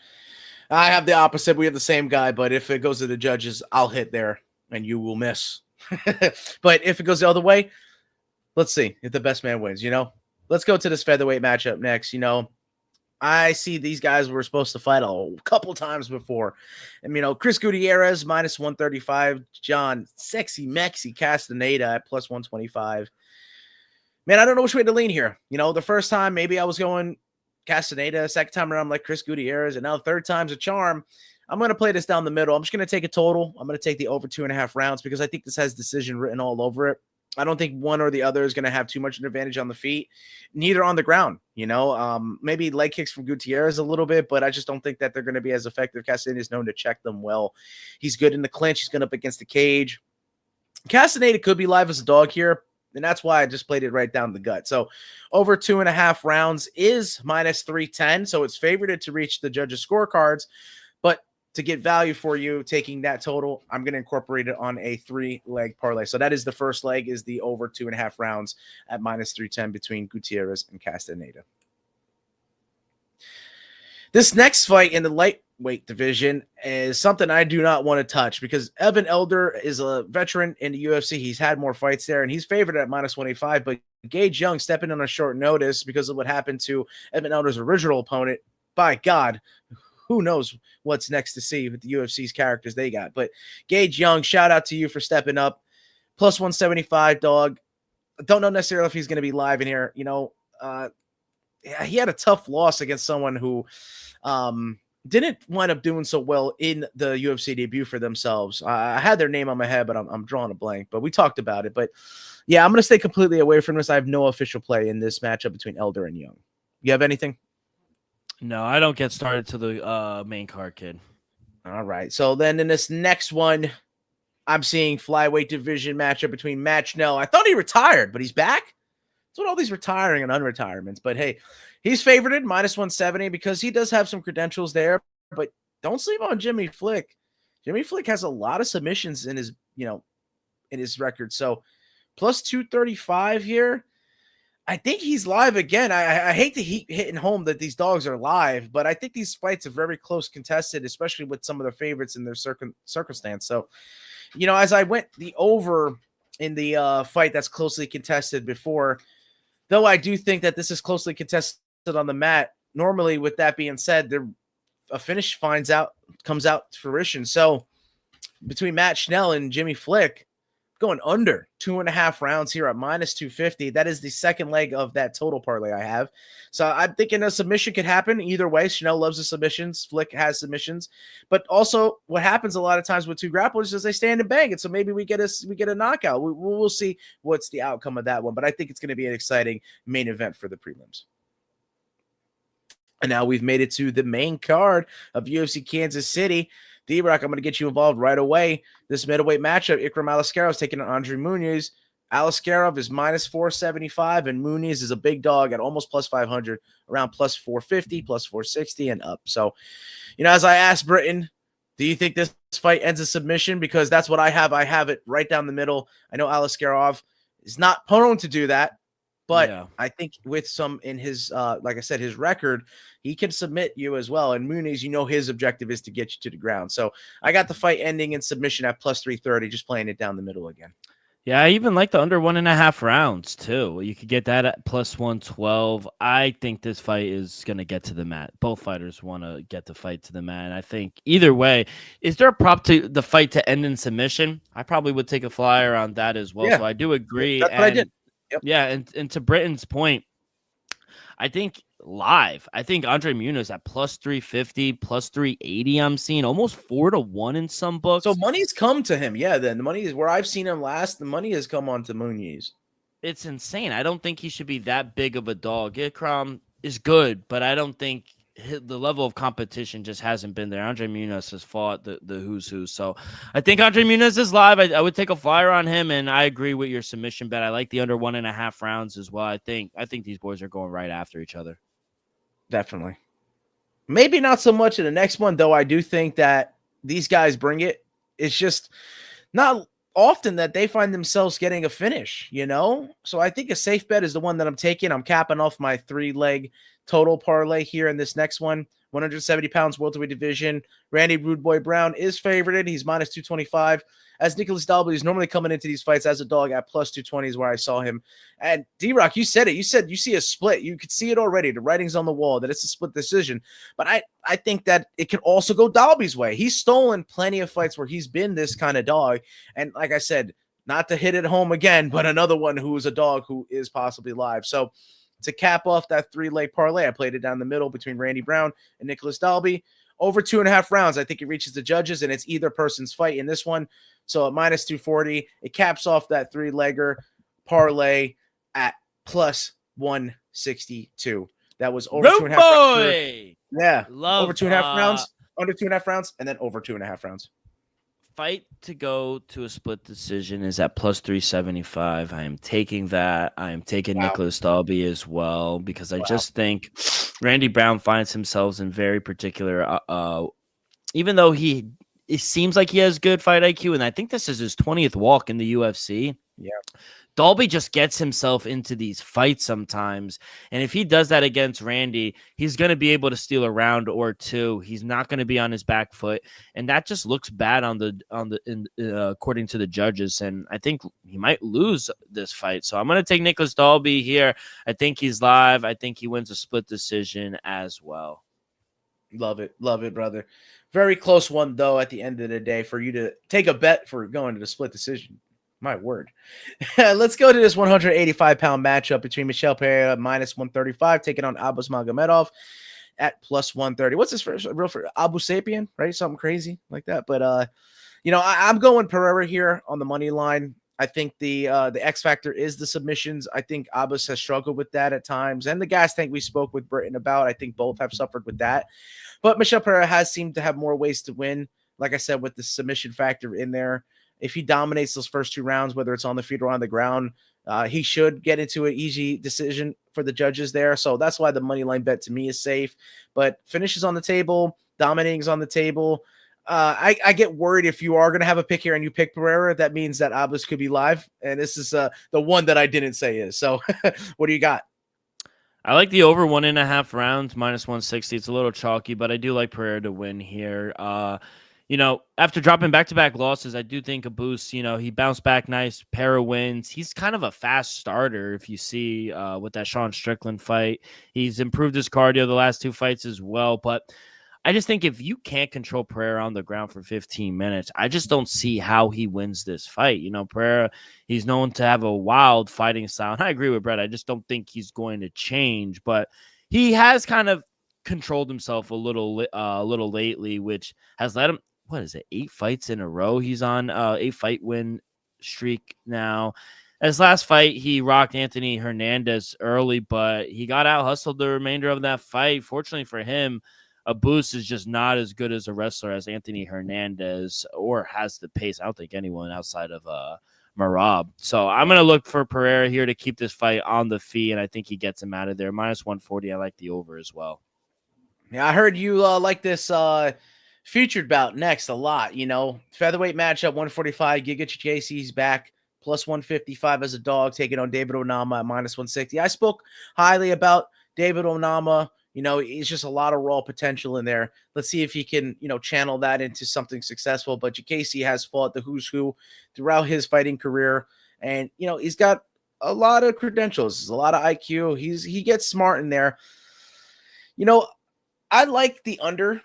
Speaker 5: I have the opposite. We have the same guy, but if it goes to the judges, I'll hit there and you will miss. But if it goes the other way, let's see if the best man wins. Let's go to this featherweight matchup next. I see these guys were supposed to fight a couple times before. Chris Gutierrez minus 135, John Sexy Mexi Castaneda at plus 125. Man, I don't know which way to lean here. The first time maybe I was going Castaneda, second time around I'm like Chris Gutierrez, and now the third time's a charm. I'm going to play this down the middle. I'm just going to take a total. I'm going to take the over 2.5 rounds because I think this has decision written all over it. I don't think one or the other is going to have too much of an advantage on the feet, neither on the ground. Maybe leg kicks from Gutierrez a little bit, but I just don't think that they're going to be as effective. Castaneda is known to check them well. He's good in the clinch. He's going up against the cage. Castaneda could be live as a dog here, and that's why I just played it right down the gut. So over 2.5 rounds is minus 310, so it's favored to reach the judges' scorecards, but to get value for you, taking that total, I'm going to incorporate it on a 3-leg parlay. So that is the first leg, is the over 2.5 rounds at minus 310 between Gutierrez and Castaneda. This next fight in the lightweight division is something I do not want to touch because Evan Elder is a veteran in the UFC. He's had more fights there, and he's favored at minus 185. But Gage Young stepping on a short notice because of what happened to Evan Elder's original opponent. By God, who knows what's next to see with the UFC's characters they got. But Gage Young, shout out to you for stepping up. Plus 175, dog. I don't know necessarily if he's going to be live in here. He had a tough loss against someone who didn't wind up doing so well in the UFC debut for themselves. I had their name on my head, but I'm drawing a blank. But we talked about it. But, yeah, I'm going to stay completely away from this. I have no official play in this matchup between Elder and Young. You have anything?
Speaker 4: No, I don't get started to the main card, kid.
Speaker 5: All right. So then in this next one, I'm seeing flyweight division matchup between Matt Schnell. I thought he retired, but he's back. That's what all these retiring and unretirements. But hey, he's favored at minus 170 because he does have some credentials there. But don't sleep on Jimmy Flick. Jimmy Flick has a lot of submissions in his, in his record. So plus 235 here. I think he's live again. I hate to hitting home that these dogs are live, but I think these fights are very close contested, especially with some of the favorites in their circumstance. So, as I went the over in the fight that's closely contested before, though I do think that this is closely contested on the mat, normally with that being said, a finish comes out to fruition. So between Matt Schnell and Jimmy Flick, going under 2.5 rounds here at minus 250. That is the second leg of that total parlay I have. So I'm thinking a submission could happen either way. Schnell loves the submissions. Flick has submissions. But also what happens a lot of times with two grapplers is they stand and bang it. So maybe we get a knockout. We'll see what's the outcome of that one. But I think it's going to be an exciting main event for the prelims. And now we've made it to the main card of UFC Kansas City. D-Rock, I'm going to get you involved right away. This middleweight matchup, Ikram Aliskerov is taking on Andre Muniz. Aliskerov is minus 475, and Muniz is a big dog at almost plus 500, around plus 450, plus 460, and up. So, as I asked Britton, do you think this fight ends in submission? Because that's what I have. I have it right down the middle. I know Aliskerov is not prone to do that. But yeah. I think with some in his, like I said, his record, he can submit you as well. And Muniz, his objective is to get you to the ground. So I got the fight ending in submission at plus 330, just playing it down the middle again.
Speaker 4: Yeah, I even like the under 1.5 rounds too. You could get that at plus 112. I think this fight is going to get to the mat. Both fighters want to get the fight to the mat. And I think either way, is there a prop to the fight to end in submission? I probably would take a flyer on that as well. Yeah. So I do agree.
Speaker 5: That's what I did.
Speaker 4: Yep. Yeah, and to Britton's point, I think Andre Muniz at plus 350, plus 380, I'm seeing almost 4-1 in some books.
Speaker 5: So money's come to him. Yeah, then the money is where I've seen him last. The money has come on to Muniz.
Speaker 4: It's insane. I don't think he should be that big of a dog. Ikram is good, but I don't think the level of competition just hasn't been there. Andre Muniz has fought the who's who. So I think Andre Muniz is live. I would take a flyer on him, and I agree with your submission bet. I like the under 1.5 rounds as well. I think these boys are going right after each other.
Speaker 5: Definitely. Maybe not so much in the next one, though. I do think that these guys bring it. It's just not often that they find themselves getting a finish, So I think a safe bet is the one that I'm taking. I'm capping off my 3-leg total parlay here in this next one. 170 pounds welterweight division. Randy Rude Boy Brown is favorited. He's minus 225. As Nicholas Dalby is normally coming into these fights as a dog at plus 220 is where I saw him. And D-Rock, you said it. You said you see a split. You could see it already. The writing's on the wall that it's a split decision. But I think that it can also go Dalby's way. He's stolen plenty of fights where he's been this kind of dog. And like I said, not to hit it home again, but another one who is a dog who is possibly live. So to cap off that 3-leg parlay, I played it down the middle between Randy Brown and Nicholas Dalby. Over 2.5 rounds, I think it reaches the judges, and it's either person's fight in this one. So at minus 240, it caps off that 3-legger parlay at plus 162. That was over 2.5 rounds. Yeah,
Speaker 4: Love,
Speaker 5: over 2.5 rounds, under 2.5 rounds, and then over 2.5 rounds.
Speaker 4: Fight to go to a split decision is at plus 375. I am taking that. I am taking Nicholas Dalby as well because I just think Randy Brown finds himself in very particular. Even though it seems like he has good fight IQ, and I think this is his 20th walk in the UFC.
Speaker 5: Yeah.
Speaker 4: Dalby just gets himself into these fights sometimes. And if he does that against Randy, he's going to be able to steal a round or two. He's not going to be on his back foot. And that just looks bad according to the judges. And I think he might lose this fight. So I'm going to take Nicholas Dalby here. I think he's live. I think he wins a split decision as well.
Speaker 5: Love it, brother. Very close one, though, at the end of the day for you to take a bet for going to the split decision. My word. Let's go to this 185-pound matchup between Michel Pereira minus 135, taking on Abus Magomedov at plus 130. What's his first real for Abu Sapien, right? Something crazy like that. But I'm going Pereira here on the money line. I think the X factor is the submissions. I think Abus has struggled with that at times, and the gas tank we spoke with Britain about. I think both have suffered with that. But Michel Pereira has seemed to have more ways to win. Like I said, with the submission factor in there. If he dominates those first 2 rounds, whether it's on the feet or on the ground, he should get into an easy decision for the judges there. So that's why the money line bet to me is safe. But finishes on the table, dominating is on the table. I get worried if you are going to have a pick here and you pick Pereira, that means that Abus could be live. And this is the one that I didn't say is. So what do you got?
Speaker 4: I like the over 1.5 rounds, minus 160. It's a little chalky, but I do like Pereira to win here. After dropping back-to-back losses, I do think Abus, he bounced back nice. Pereira wins. He's kind of a fast starter if you see with that Sean Strickland fight. He's improved his cardio the last 2 fights as well. But I just think if you can't control Pereira on the ground for 15 minutes, I just don't see how he wins this fight. Pereira, he's known to have a wild fighting style. And I agree with Brett. I just don't think he's going to change. But he has kind of controlled himself a little lately, which has led him, 8 fights in a row? He's on 8-fight win streak now. His last fight, he rocked Anthony Hernandez early, but he got out hustled the remainder of that fight. Fortunately for him, Abus is just not as good as a wrestler as Anthony Hernandez or has the pace. I don't think anyone outside of Merab. So I'm going to look for Pereira here to keep this fight on the feet, and I think he gets him out of there. Minus 140, I like the over as well.
Speaker 5: Yeah, I heard you like this featured bout next a lot. Featherweight matchup, 145. Giga Chikadze's back, plus 155 as a dog, taking on David Onama at minus 160. I spoke highly about David Onama. He's just a lot of raw potential in there. Let's see if he can, channel that into something successful. But Chikadze has fought the who's who throughout his fighting career. And, he's got a lot of credentials, a lot of IQ. He gets smart in there. I like the under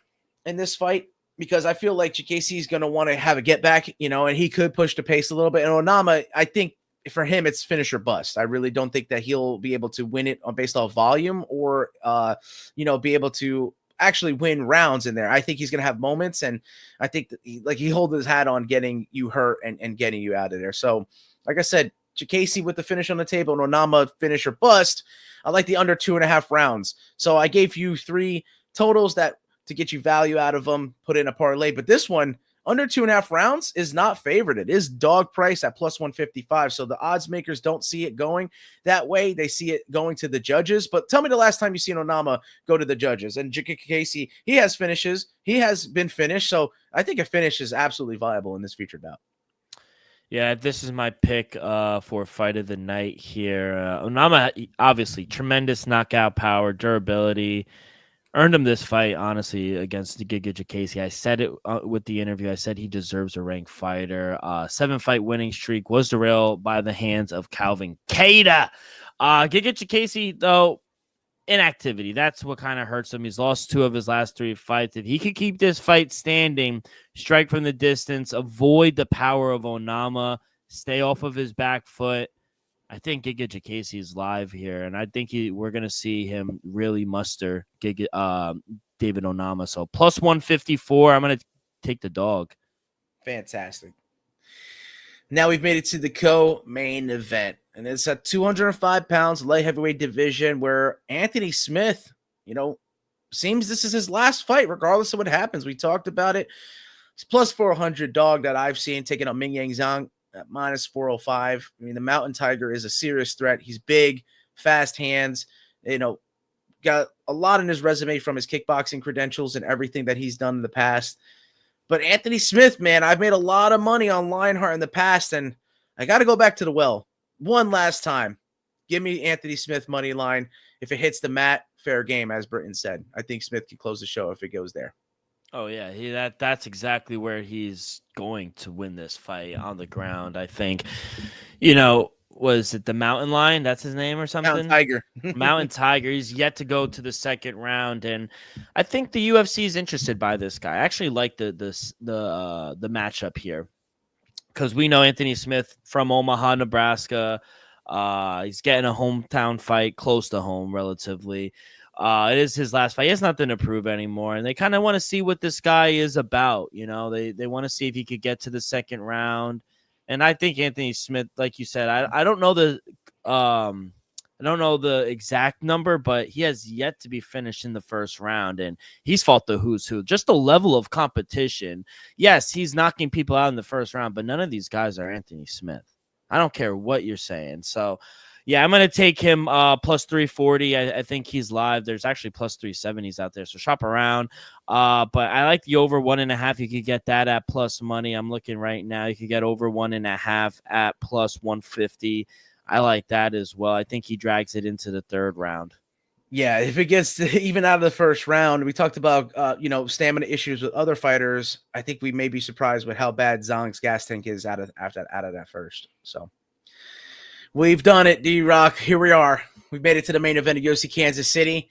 Speaker 5: in this fight because I feel like Chikadze is going to want to have a get back, and he could push the pace a little bit. And Onama, I think for him, it's finish or bust. I really don't think that he'll be able to win it based off volume or, be able to actually win rounds in there. I think he's going to have moments, and I think that he holds his hat on getting you hurt and getting you out of there. So, like I said, Chikadze with the finish on the table and Onama finish or bust. I like the under 2.5 rounds. So I gave you 3 totals that to get you value out of them, put in a parlay. But this one, under 2.5 rounds, is not favored. It is dog price at plus 155. So the odds makers don't see it going that way. They see it going to the judges. But tell me the last time you seen Onama go to the judges. And Chikadze, he has finishes. He has been finished. So I think a finish is absolutely viable in this featured bout.
Speaker 4: Yeah, this is my pick for fight of the night here. Onama, obviously, tremendous knockout power, durability. Earned him this fight, honestly, against the Giga Jacasey. I said it with the interview. I said he deserves a ranked fighter. 7-fight winning streak was derailed by the hands of Calvin Keita. Giga Jacasey, though, inactivity. That's what kind of hurts him. He's lost 2 of his last 3 fights. If he could keep this fight standing, strike from the distance, avoid the power of Onama, stay off of his back foot, I think Giga Jacasey is live here, and I think we're going to see him really muster David Onama. So plus 154, I'm going to take the dog.
Speaker 5: Fantastic. Now we've made it to the co-main event, and it's at 205 pounds, light heavyweight division, where Anthony Smith, seems this is his last fight, regardless of what happens. We talked about it. It's plus 400 dog that I've seen taking out Ming Yang Zhang at minus 405. I mean, the Mountain Tiger is a serious threat. He's big, fast hands, got a lot in his resume from his kickboxing credentials and everything that he's done in the past. But Anthony Smith, man, I've made a lot of money on Lionheart in the past, and I got to go back to the well one last time. Give me Anthony Smith money line. If it hits the mat, fair game, as Britton said. I think Smith can close the show if it goes there.
Speaker 4: Oh, yeah, that's exactly where he's going to win this fight, on the ground, I think. Was it the Mountain Lion? That's his name or something?
Speaker 5: Mountain Tiger.
Speaker 4: Mountain Tiger. He's yet to go to the second round, and I think the UFC is interested by this guy. I actually like the matchup here, because we know Anthony Smith from Omaha, Nebraska. He's getting a hometown fight, close to home, relatively. It is his last fight. He has nothing to prove anymore, and they kind of want to see what this guy is about. They want to see if he could get to the second round. And I think Anthony Smith, like you said, I don't know the exact number, but he has yet to be finished in the first round, and he's fought the who's who. Just the level of competition. Yes, he's knocking people out in the first round, but none of these guys are Anthony Smith. I don't care what you're saying. So, yeah, I'm going to take him plus 340. I think he's live. There's actually plus 370s out there, so shop around. But I like the over 1.5. You could get that at plus money. I'm looking right now. You could get over 1.5 at plus 150. I like that as well. I think he drags it into the third round.
Speaker 5: Yeah, if it gets even out of the first round, we talked about, stamina issues with other fighters. I think we may be surprised with how bad Zhang's gas tank is out of that first. So we've done it, D-Rock. Here we are. We've made it to the main event of UFC Kansas City.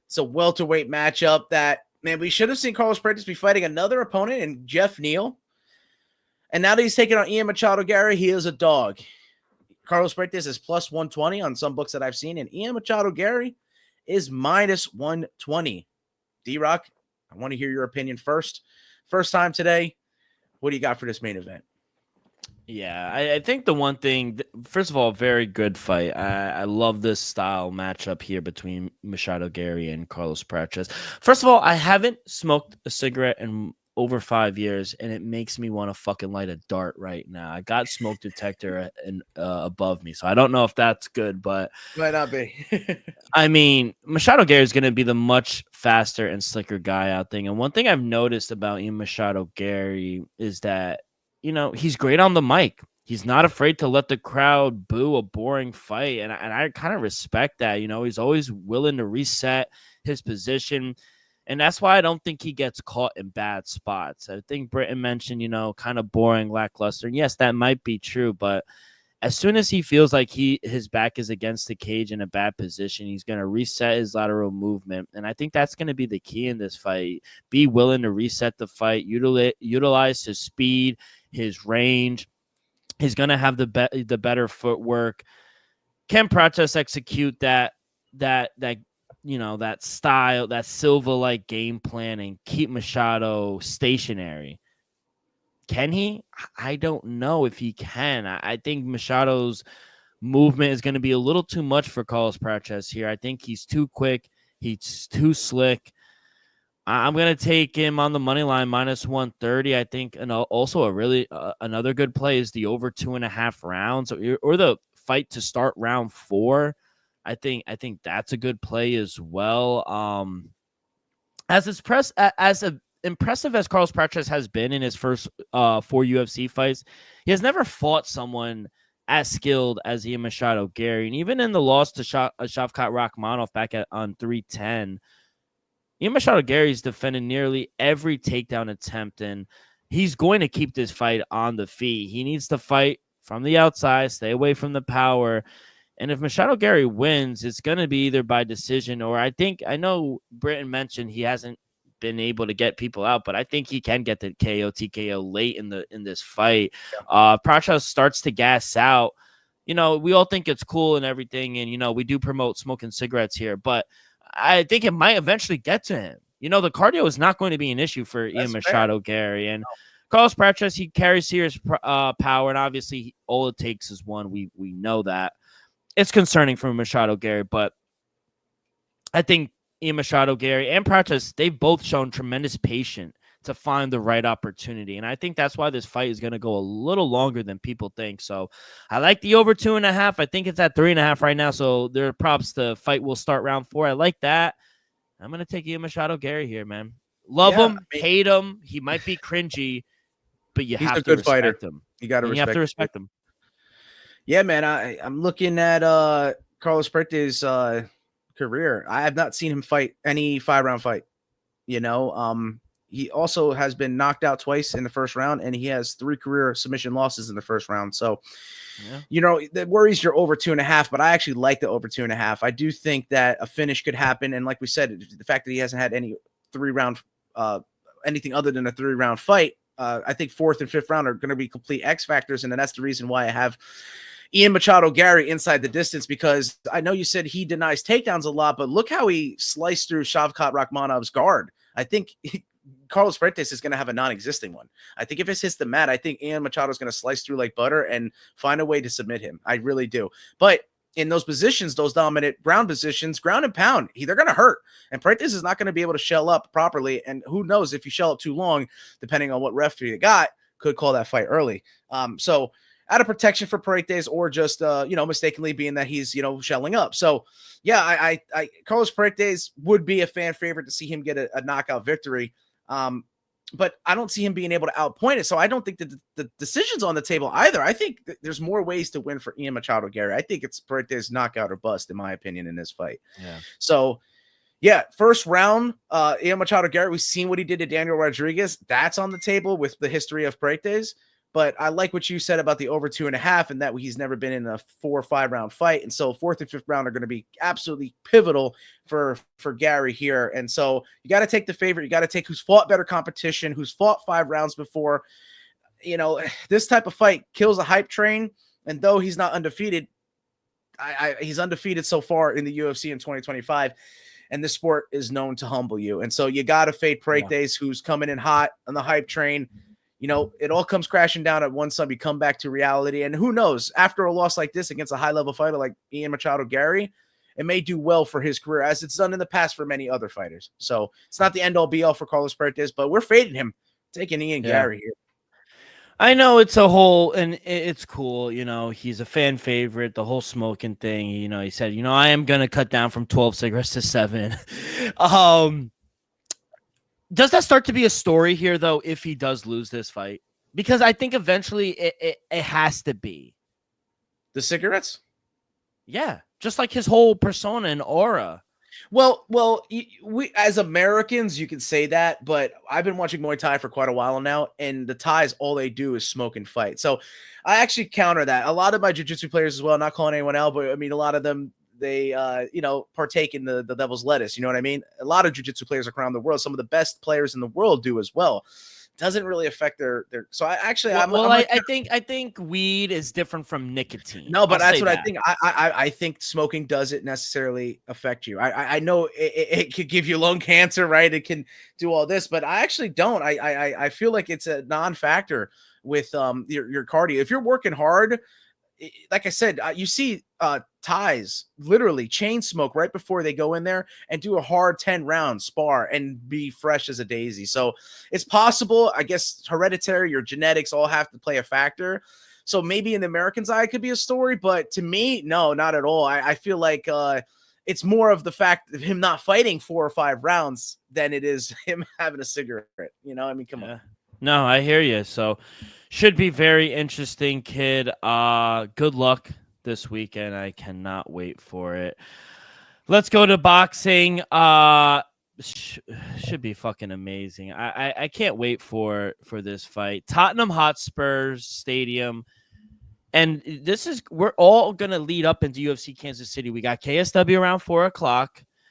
Speaker 5: It's a welterweight matchup that, man, we should have seen Carlos Prates be fighting another opponent in Jeff Neal. And now that he's taking on Ian Machado Gary, he is a dog. Carlos Prates is plus 120 on some books that I've seen, and Ian Machado Gary is minus 120. D-Rock, I want to hear your opinion first. First time today. What do you got for this main event?
Speaker 4: Yeah, I think the one thing, first of all, very good fight. I love this style matchup here between Machado Gary and Carlos Prates. First of all, I haven't smoked a cigarette in over 5 years, and it makes me want to fucking light a dart right now. I got smoke detector above me, so I don't know if that's good, but
Speaker 5: might not be.
Speaker 4: I mean, Machado Gary is going to be the much faster and slicker guy out there. And one thing I've noticed about Ian Machado Gary is that, he's great on the mic. He's not afraid to let the crowd boo a boring fight, and I kind of respect that. He's always willing to reset his position. And that's why I don't think he gets caught in bad spots. I think Britton mentioned, kind of boring, lackluster. And yes, that might be true. But as soon as he feels like his back is against the cage in a bad position, he's going to reset his lateral movement. And I think that's going to be the key in this fight. Be willing to reset the fight, utilize his speed, his range. He's going to have the better footwork. Can Prates execute that style, that Silva-like game plan, and keep Machado stationary? Can he? I don't know if he can. I think Machado's movement is going to be a little too much for Carlos Prates here. I think he's too quick. He's too slick. I'm going to take him on the money line, minus 130. I think, and also another good play is the over 2.5 rounds, or the fight to start round 4. I think that's a good play as well. As impressive as Carlos Prates has been in his first 4 UFC fights, he has never fought someone as skilled as Ian Machado Gary. And even in the loss to Shavkat Rakhmonov back on 310, Ian Machado Gary's defended nearly every takedown attempt, and he's going to keep this fight on the feet. He needs to fight from the outside, stay away from the power. And if Machado Gary wins, it's going to be either by decision or I know Britton mentioned he hasn't been able to get people out, but I think he can get the KO TKO late in this fight. Prates starts to gas out. We all think it's cool and everything, and we do promote smoking cigarettes here, but I think it might eventually get to him. The cardio is not going to be an issue for Ian Machado Gary, and Carlos Prates, he carries serious power, and obviously all it takes is one. We know that. It's concerning for Machado Gary, but I think Ian Machado Gary and Prates, they've both shown tremendous patience to find the right opportunity. And I think that's why this fight is going to go a little longer than people think. So I like the over 2.5. I think it's at 3.5 right now. So there are props. The fight will start round 4. I like that. I'm going to take Ian Machado Gary here, man. Love him, hate him. He might be cringy, but he's have to respect him.
Speaker 5: You got to respect.
Speaker 4: You have to respect him.
Speaker 5: Yeah, man. I'm looking at Carlos Prates' career. I have not seen him fight any 5-round fight. He also has been knocked out twice in the first round, and he has 3 career submission losses in the first round. So, that worries your over 2.5, but I actually like the over 2.5. I do think that a finish could happen. And like we said, the fact that he hasn't had any 3-round, anything other than a 3-round fight, I think 4th and 5th round are going to be complete X factors. And then that's the reason why I have Ian Machado Gary inside the distance, because I know you said he denies takedowns a lot, but look how he sliced through Shavkat Rakhmonov's guard. I think Carlos Prates is going to have a non-existing one. I think if it hits the mat, I think Ian Machado is going to slice through like butter and find a way to submit him. I really do. But in those positions, those dominant ground positions, ground and pound, they're going to hurt. And Prates is not going to be able to shell up properly. And who knows, if you shell up too long, depending on what referee you got, could call that fight early. So out of protection for Prates, or just, mistakenly being that he's, shelling up. So, yeah, I Carlos Prates would be a fan favorite to see him get a knockout victory. But I don't see him being able to outpoint it. So I don't think that the decision's on the table either. I think there's more ways to win for Ian Machado Gary. I think it's Prates knockout or bust, in my opinion, in this fight. Yeah. So, yeah, first round, Ian Machado Gary, we've seen what he did to Daniel Rodriguez. That's on the table with the history of Prates. But I like what you said about the over 2.5, and that he's never been in a 4 or 5 round fight. And so 4th and 5th round are going to be absolutely pivotal for Gary here. And so you got to take the favorite. You got to take who's fought better competition, who's fought 5 rounds before. This type of fight kills a hype train. And though he's not undefeated, he's undefeated so far in the UFC in 2025. And this sport is known to humble you. And so you got to fade Prates, who's coming in hot on the hype train. It all comes crashing down at one side. You come back to reality. And who knows, after a loss like this against a high-level fighter like Ian Machado Gary, it may do well for his career, as it's done in the past for many other fighters. So it's not the end-all, be-all for Carlos Prates, but we're fading him, taking Ian Gary here.
Speaker 4: I know it's a whole, and it's cool. He's a fan favorite, the whole smoking thing. He said, I am going to cut down from 12 cigarettes to 7. Does that start to be a story here, though, if he does lose this fight? Because I think eventually it has to be.
Speaker 5: The cigarettes?
Speaker 4: Yeah, just like his whole persona and aura.
Speaker 5: Well, we as Americans, you can say that, but I've been watching Muay Thai for quite a while now, and the Thais, all they do is smoke and fight. So I actually counter that. A lot of my jiu-jitsu players as well, not calling anyone out, but I mean, a lot of them, they partake in the devil's lettuce. You know what I mean? A lot of jiu-jitsu players around the world, some of the best players in the world do as well. Doesn't really affect their. So I
Speaker 4: think weed is different from nicotine.
Speaker 5: No, but that's what I think. I think smoking doesn't necessarily affect you. I know it could give you lung cancer, right? It can do all this, but I actually don't. I feel like it's a non-factor with your cardio. If you're working hard, like I said, you see Thais literally chain smoke right before they go in there and do a hard 10-round spar and be fresh as a daisy. So it's possible. I guess hereditary, your genetics all have to play a factor. So maybe in the American's eye, it could be a story, but to me, no, not at all. I feel like it's more of the fact of him not fighting 4 or 5 rounds than it is him having a cigarette. You know, I mean, come on.
Speaker 4: No, I hear you. So should be very interesting, kid. Good luck this weekend. I cannot wait for it. Let's go to boxing. Should be fucking amazing. I can't wait for this fight. Tottenham Hotspur Stadium. And we're all going to lead up into UFC Kansas City. We got KSW around 4:00.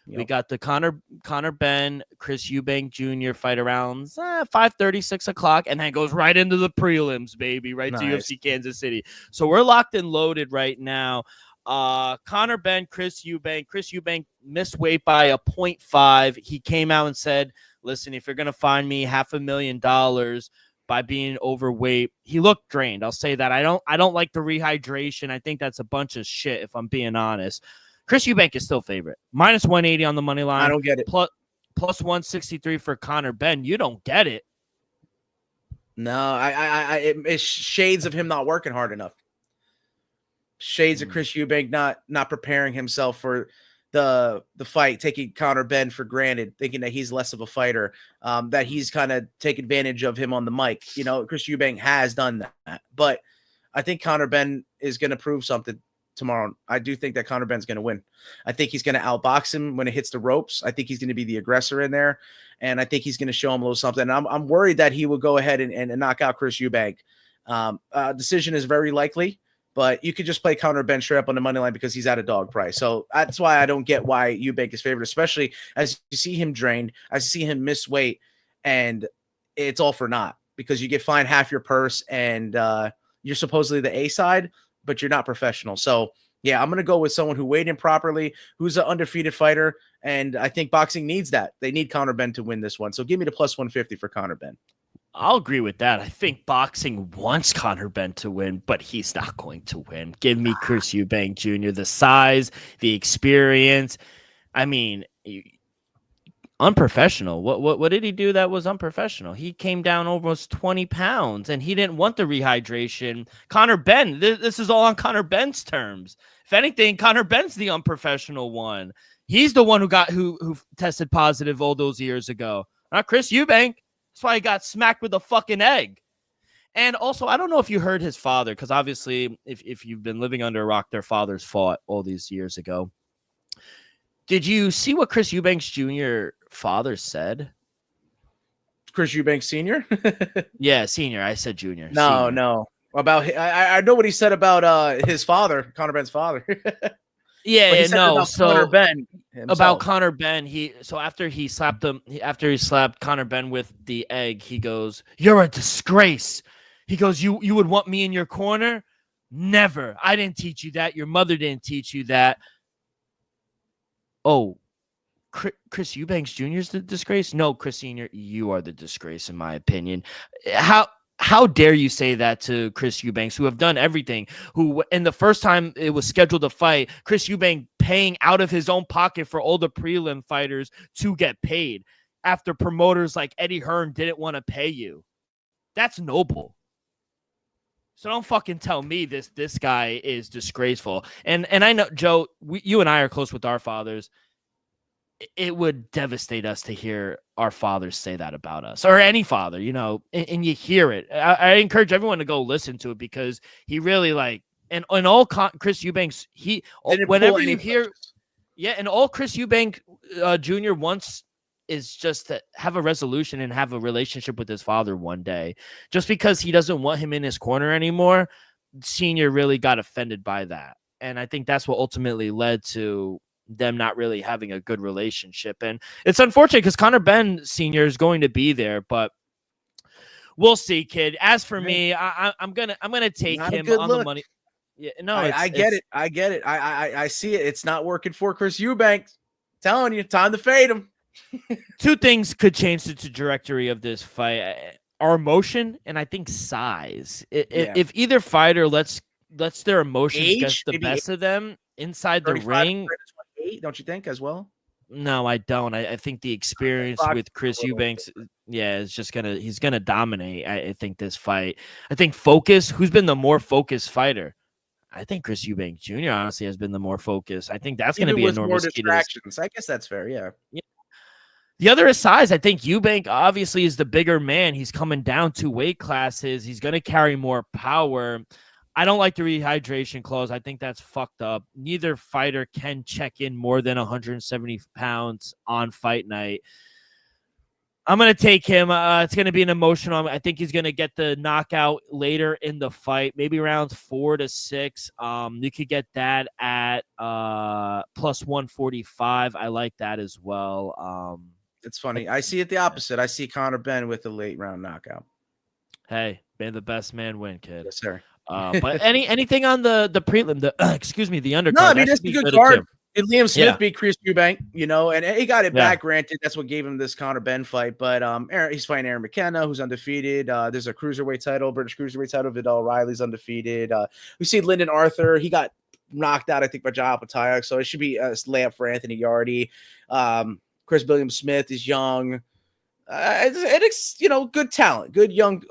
Speaker 4: Yep. We got the Conor Benn, Chris Eubank Jr. fight around 5:30, 6:00, and then goes right into the prelims, baby, right to UFC Kansas City. So we're locked and loaded right now. Conor Benn, Chris Eubank missed weight by a 0.5. He came out and said, listen, if you're going to find me $500,000 by being overweight, he looked drained. I'll say that. I don't like the rehydration. I think that's a bunch of shit, if I'm being honest. Chris Eubank is still favorite. Minus 180 on the money line.
Speaker 5: I don't get it.
Speaker 4: Plus 163 for Conor Benn. You don't get it.
Speaker 5: No, it's shades of him not working hard enough. Shades of Chris Eubank not preparing himself for the fight, taking Conor Benn for granted, thinking that he's less of a fighter, that he's kind of take advantage of him on the mic. You know, Chris Eubank has done that, but I think Conor Benn is going to prove something tomorrow. I do think that Conor Benn's going to win. I think he's going to outbox him when it hits the ropes. I think he's going to be the aggressor in there, and I think he's going to show him a little something. I'm worried that he will go ahead and knock out Chris Eubank. Decision is very likely, but you could just play Conor Benn straight up on the money line because he's at a dog price. So that's why I don't get why Eubank is favored, especially as you see him drained, as you see him miss weight, and it's all for naught because you get fined half your purse and you're supposedly the A side, but you're not professional. So yeah, I'm going to go with someone who weighed in properly, who's an undefeated fighter. And I think boxing needs that. They need Conor Benn to win this one. So give me the plus 150 for Conor Benn.
Speaker 4: I'll agree with that. I think boxing wants Conor Benn to win, but he's not going to win. Give me Chris Eubank Jr. The size, the experience. I mean, unprofessional. What did he do that was unprofessional? He came down almost 20 pounds, and he didn't want the rehydration. Conor Benn, this is all on Conor Benn's terms. If anything, Conor Benn's the unprofessional one. He's the one who tested positive all those years ago. Not Chris Eubank. That's why he got smacked with a fucking egg. And also, I don't know if you heard his father, because obviously, if you've been living under a rock, their fathers fought all these years ago. Did you see what Chris Eubank's Jr. father said?
Speaker 5: Chris Eubank Sr.?
Speaker 4: Yeah, senior. I said junior.
Speaker 5: No,
Speaker 4: senior.
Speaker 5: no. I know what he said about his father, Conor Benn's father.
Speaker 4: Yeah, no. So
Speaker 5: Conor Benn himself.
Speaker 4: About Conor Benn, after he slapped Conor Benn with the egg, he goes, "You're a disgrace." He goes, "You would want me in your corner? Never. I didn't teach you that. Your mother didn't teach you that." Oh, Chris Eubanks Jr. is the disgrace? No, Chris Sr., you are the disgrace, in my opinion. How dare you say that to Chris Eubanks, who have done everything, who in the first time it was scheduled to fight, Chris Eubank paying out of his own pocket for all the prelim fighters to get paid after promoters like Eddie Hearn didn't want to pay you. That's noble. So don't fucking tell me this guy is disgraceful. And I know, Joe, you and I are close with our fathers. It would devastate us to hear our fathers say that about us, or any father, and you hear it. I encourage everyone to go listen to it because he really and all Chris Eubanks, whenever you hear, and all Chris Eubank Jr. wants is just to have a resolution and have a relationship with his father one day. Just because he doesn't want him in his corner anymore, Senior really got offended by that. And I think that's what ultimately led to them not really having a good relationship. And it's unfortunate because Conor Benn Sr. is going to be there, but we'll see, kid. As for me, I'm gonna take him on the money. Yeah, no,
Speaker 5: I get it. I see it. It's not working for Chris Eubank. Telling you, time to fade him.
Speaker 4: Two things could change the trajectory of this fight: our emotion and I think size. If either fighter lets their emotions get the best of them inside the ring.
Speaker 5: Don't you think as well?
Speaker 4: No, I don't. I think the experience with Chris Eubanks, he's gonna dominate. I think this fight. I think Focus, who's been the more focused fighter. I think Chris Eubank Jr. honestly has been the more focused. I think that's going to
Speaker 5: Even
Speaker 4: be
Speaker 5: with more
Speaker 4: enormous.
Speaker 5: distractions. I guess that's fair. Yeah.
Speaker 4: The other is size. I think Eubank obviously is the bigger man. He's coming down 2 weight classes. He's going to carry more power. I don't like the rehydration clause. I think that's fucked up. Neither fighter can check in more than 170 pounds on fight night. I'm going to take him. It's going to be an emotional. I think he's going to get the knockout later in the fight, maybe rounds 4 to 6. You could get that at plus 145. I like that as well.
Speaker 5: It's funny. I see it the opposite. I see Conor Benn with a late round knockout.
Speaker 4: Hey, may the best man win, kid.
Speaker 5: Yes, sir.
Speaker 4: But anything on the prelim, the excuse me, the undercard.
Speaker 5: No, I mean, that's a good card. And Liam Smith
Speaker 4: Yeah.
Speaker 5: beat Chris Eubank, and he got it back. Granted, that's what gave him this Conor Benn fight. But he's fighting Aaron McKenna, who's undefeated. There's a cruiserweight title, British cruiserweight title. Vidal Riley's undefeated. We see Lyndon Arthur. He got knocked out, I think, by Jai Opetaia. So it should be a layup for Anthony Yardy. Chris William Smith is young. It's good talent, good young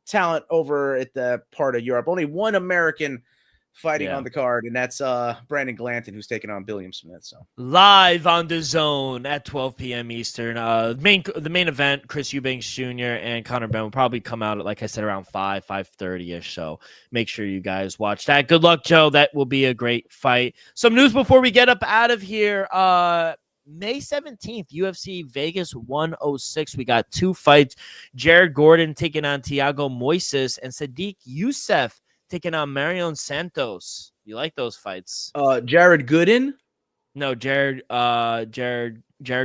Speaker 5: talent over at the part of Europe. Only one American fighting on the card, and that's Brandon Glanton, who's taking on William Smith. So
Speaker 4: live on the Zone at 12 p.m. Eastern. The main event, Chris Eubanks Jr. and Conor Benn will probably come out at, like I said, around 5:30ish. So make sure you guys watch that. Good luck, Joe. That will be a great fight. Some news before we get up out of here. May 17th, UFC Vegas 106. We got 2 fights. Jared Gordon taking on Thiago Moises and Sadiq Youssef taking on Marion Santos. You like those fights?
Speaker 5: Jared Gooden?
Speaker 4: No, Jared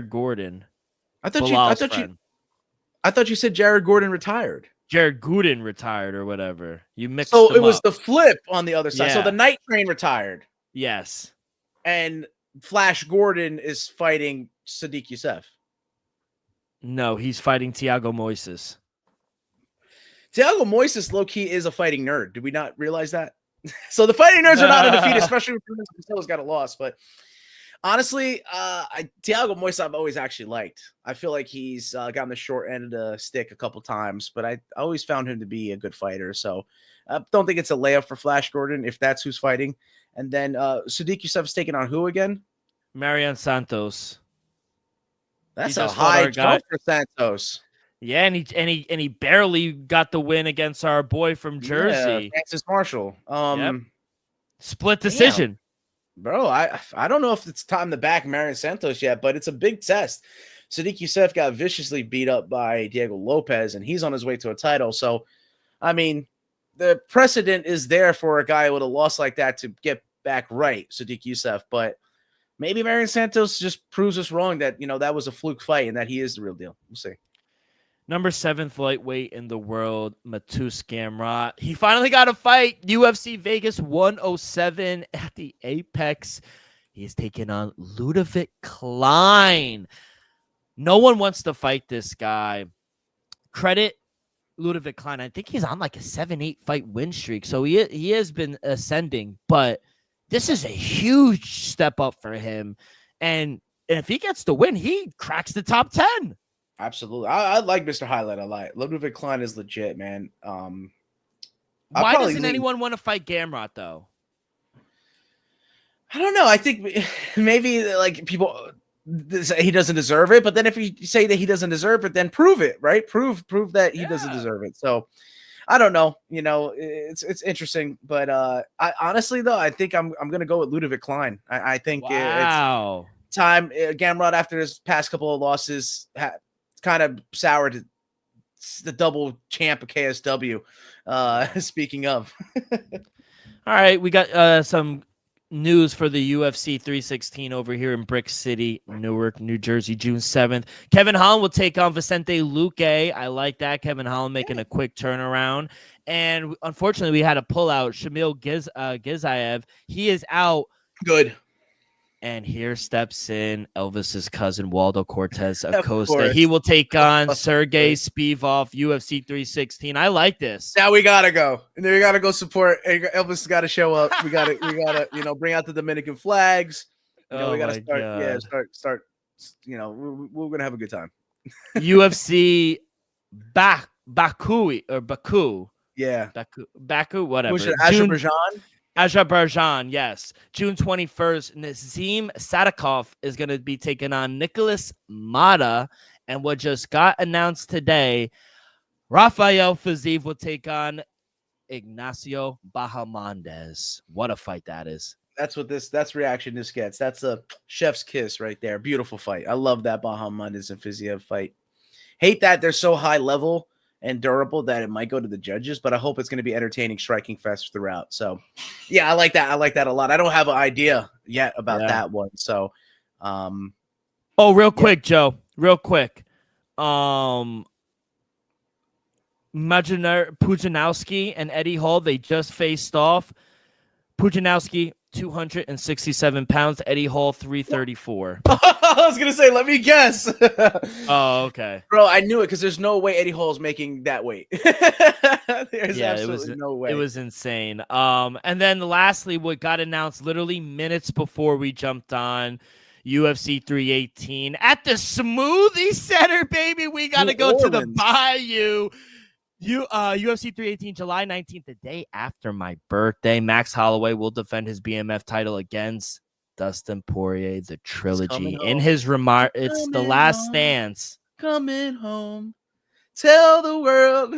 Speaker 4: Gordon.
Speaker 5: I thought you said Jared Gordon retired.
Speaker 4: Jared Gooden retired or whatever. You mixed
Speaker 5: So
Speaker 4: them
Speaker 5: it was
Speaker 4: up.
Speaker 5: the flip on the other side.
Speaker 4: Yeah.
Speaker 5: So the Night Train retired.
Speaker 4: Yes.
Speaker 5: And Flash Gordon is fighting Sadiq Youssef.
Speaker 4: No, he's fighting Thiago Moises.
Speaker 5: Thiago Moises, low-key, is a fighting nerd. Did we not realize that? So the fighting nerds are not undefeated, especially when Castella's got a loss. But honestly, Thiago Moises I've always actually liked. I feel like he's gotten the short end of the stick a couple times, but I always found him to be a good fighter. So I don't think it's a layup for Flash Gordon if that's who's fighting. And then Sadiq Youssef's taking on who again?
Speaker 4: Marion Santos.
Speaker 5: That's a high jump for Santos.
Speaker 4: Yeah, and he barely got the win against our boy from Jersey,
Speaker 5: Francis Marshall.
Speaker 4: Split decision.
Speaker 5: Bro, I don't know if it's time to back Marion Santos yet, but it's a big test. Sadiq Youssef got viciously beat up by Diego Lopez, and he's on his way to a title. So, I mean, the precedent is there for a guy with a loss like that to get back right, Sadiq Youssef. But maybe Marion Santos just proves us wrong that, that was a fluke fight and that he is the real deal. We'll see.
Speaker 4: Number 7th lightweight in the world, Mateusz Gamrot. He finally got a fight. UFC Vegas 107 at the Apex. He is taking on Ludovic Klein. No one wants to fight this guy. Credit Ludovic Klein. I think he's on like a 7-8 fight win streak. So he has been ascending, but this is a huge step up for him. And if he gets the win, he cracks the top 10.
Speaker 5: Absolutely. I like Mr. Highlight a lot. Ludovic Klein is legit, man.
Speaker 4: Why doesn't anyone want to fight Gamrot, though?
Speaker 5: I don't know. I think maybe like people say he doesn't deserve it, but then if you say that he doesn't deserve it, then prove it, right? Prove that he doesn't deserve it. So I don't know. It's interesting, but I honestly though I think I'm gonna go with Ludovic Klein. I think it's time. Gamrot after his past couple of losses kind of soured the double champ of KSW. Speaking of,
Speaker 4: all right, we got some news for the UFC 316 over here in Brick City, Newark, New Jersey, June 7th. Kevin Holland will take on Vicente Luque. I like that. Kevin Holland making a quick turnaround. And unfortunately, we had a pullout. Shamil Gizaev, he is out.
Speaker 5: Good.
Speaker 4: And here steps in Elvis's cousin, Waldo Cortez Acosta. He will take on Sergey Spivak, UFC 316. I like this.
Speaker 5: Now we gotta go. And then we gotta go support. Elvis has got to show up. We gotta, bring out the Dominican flags. We gotta start. God. Yeah, start. We're gonna have a good time.
Speaker 4: UFC Baku. Yeah, Baku, whatever.
Speaker 5: Azerbaijan.
Speaker 4: Azerbaijan, yes. June 21st, Nazim Sadikov is going to be taking on Nicholas Mata. And what just got announced today, Rafael Fiziev will take on Ignacio Bahamondes. What a fight that is.
Speaker 5: That's reaction this gets. That's a chef's kiss right there. Beautiful fight. I love that Bahamondes and Fiziev fight. Hate that they're so high level and durable that it might go to the judges, but I hope it's going to be entertaining striking fest throughout. So yeah, I like that. I like that a lot. I don't have an idea yet about that one. So
Speaker 4: real quick, Joe. Real quick. Majinar Pujanowski and Eddie Hall, they just faced off. Pujanowski 267 pounds, Eddie Hall 334.
Speaker 5: I was gonna say, let me guess.
Speaker 4: Oh, okay.
Speaker 5: Bro, I knew it because there's no way Eddie Hall's making that weight. There's absolutely no way.
Speaker 4: It was insane. And then lastly, what got announced literally minutes before we jumped on UFC 318 at the Smoothie Center, baby. We got to go to the Bayou. UFC 318, July 19th, the day after my birthday. Max Holloway will defend his BMF title against Dustin Poirier, the trilogy. In his remark, it's the last stance.
Speaker 5: Coming home. Tell the world.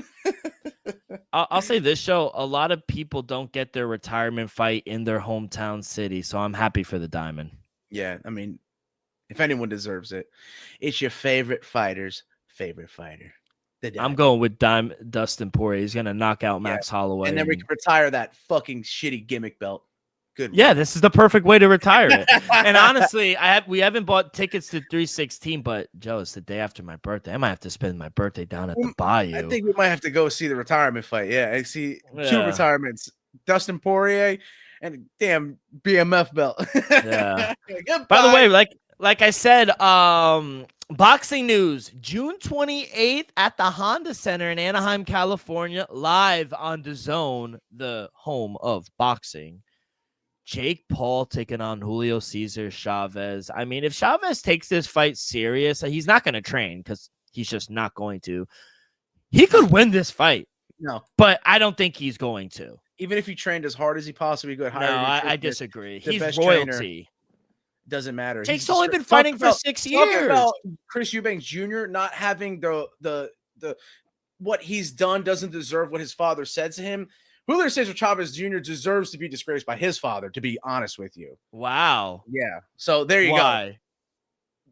Speaker 4: I'll say this, show. A lot of people don't get their retirement fight in their hometown city, so I'm happy for the Diamond.
Speaker 5: Yeah, I mean, if anyone deserves it, it's your favorite fighter's favorite fighter.
Speaker 4: I'm going with Dustin Poirier. He's going to knock out Max Holloway.
Speaker 5: And then we can retire that fucking shitty gimmick belt. Good.
Speaker 4: Yeah, this is the perfect way to retire it. And honestly, we haven't bought tickets to 316, but Joe, it's the day after my birthday. I might have to spend my birthday down at the Bayou.
Speaker 5: I think we might have to go see the retirement fight. Yeah, I see two retirements. Dustin Poirier and a damn BMF belt.
Speaker 4: Yeah. By the way, like I said, boxing news, June 28th at the Honda Center in Anaheim, California, live on DAZN, the home of boxing. Jake Paul taking on Julio Cesar Chavez. I mean, if Chavez takes this fight serious, he's not going to train because he's just not going to. He could win this fight.
Speaker 5: No.
Speaker 4: But I don't think he's going to.
Speaker 5: Even if he trained as hard as he possibly could.
Speaker 4: No, I disagree. He's royalty.
Speaker 5: Doesn't matter.
Speaker 4: Jake's only been fighting for 6 years.
Speaker 5: About Chris Eubanks Jr. not having the what he's done doesn't deserve what his father said to him. Julio Cesar Chavez Jr. deserves to be disgraced by his father, to be honest with you.
Speaker 4: Wow.
Speaker 5: Yeah. So there you go.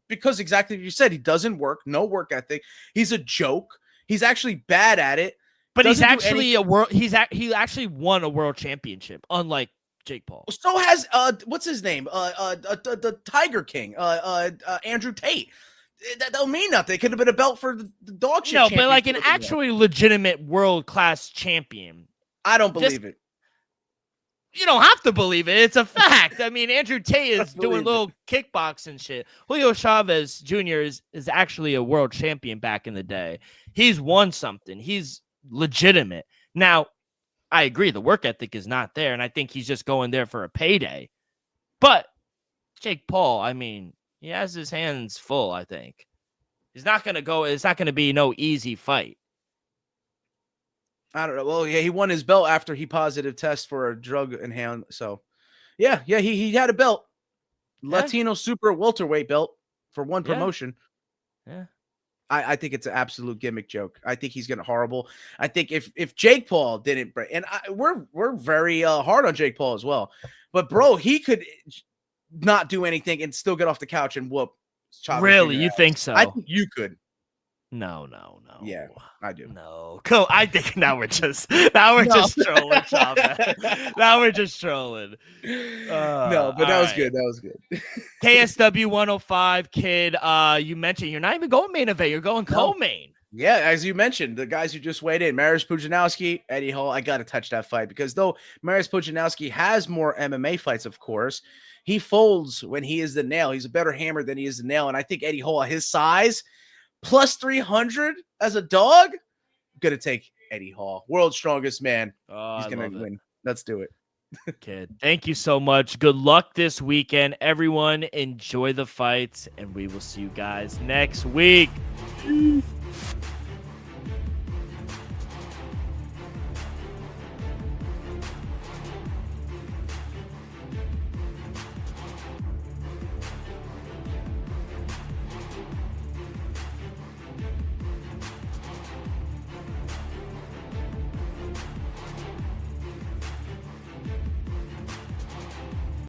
Speaker 5: Because exactly what you said, he doesn't work, no work ethic. He's a joke. He's actually bad at it.
Speaker 4: But he's actually he actually won a world championship, unlike Jake Paul.
Speaker 5: So has what's his name? The Tiger King, Andrew Tate. That don't mean nothing. It could have been a belt for the dog shit.
Speaker 4: No, but like an actually legitimate world-class champion.
Speaker 5: I don't believe it.
Speaker 4: You don't have to believe it. It's a fact. I mean, Andrew Tate is doing little kickboxing shit. Julio Chavez Jr. is actually a world champion back in the day. He's won something. He's legitimate. Now, I agree. The work ethic is not there, and I think he's just going there for a payday. But Jake Paul, I mean, he has his hands full, I think. He's not going to go. It's not going to be no easy fight.
Speaker 5: I don't know. Well, yeah, he won his belt after he positive test for a drug in hand. So, yeah, he had a belt. Yeah. Latino super welterweight belt for one promotion.
Speaker 4: Yeah.
Speaker 5: I think it's an absolute gimmick joke. I think he's gonna horrible. I think if Jake Paul didn't break, and we're very hard on Jake Paul as well, but bro, he could not do anything and still get off the couch and whoop.
Speaker 4: Really, you think so?
Speaker 5: I think you could.
Speaker 4: No.
Speaker 5: Yeah, I do.
Speaker 4: No, cool. I think now we're just trolling, Chavez. Now we're just trolling.
Speaker 5: No, but that was good. That was good.
Speaker 4: KSW 105, kid. You mentioned you're not even going main event. You're going co-main.
Speaker 5: Yeah, as you mentioned, the guys who just weighed in, Mariusz Pudzianowski, Eddie Hall. I got to touch that fight because though Mariusz Pudzianowski has more MMA fights, of course, he folds when he is the nail. He's a better hammer than he is the nail. And I think Eddie Hall, his size, plus 300 as a dog, gonna take Eddie Hall, world's strongest man. He's gonna win. Let's do it.
Speaker 4: Kid, thank you so much. Good luck this weekend. Everyone, enjoy the fights, and we will see you guys next week.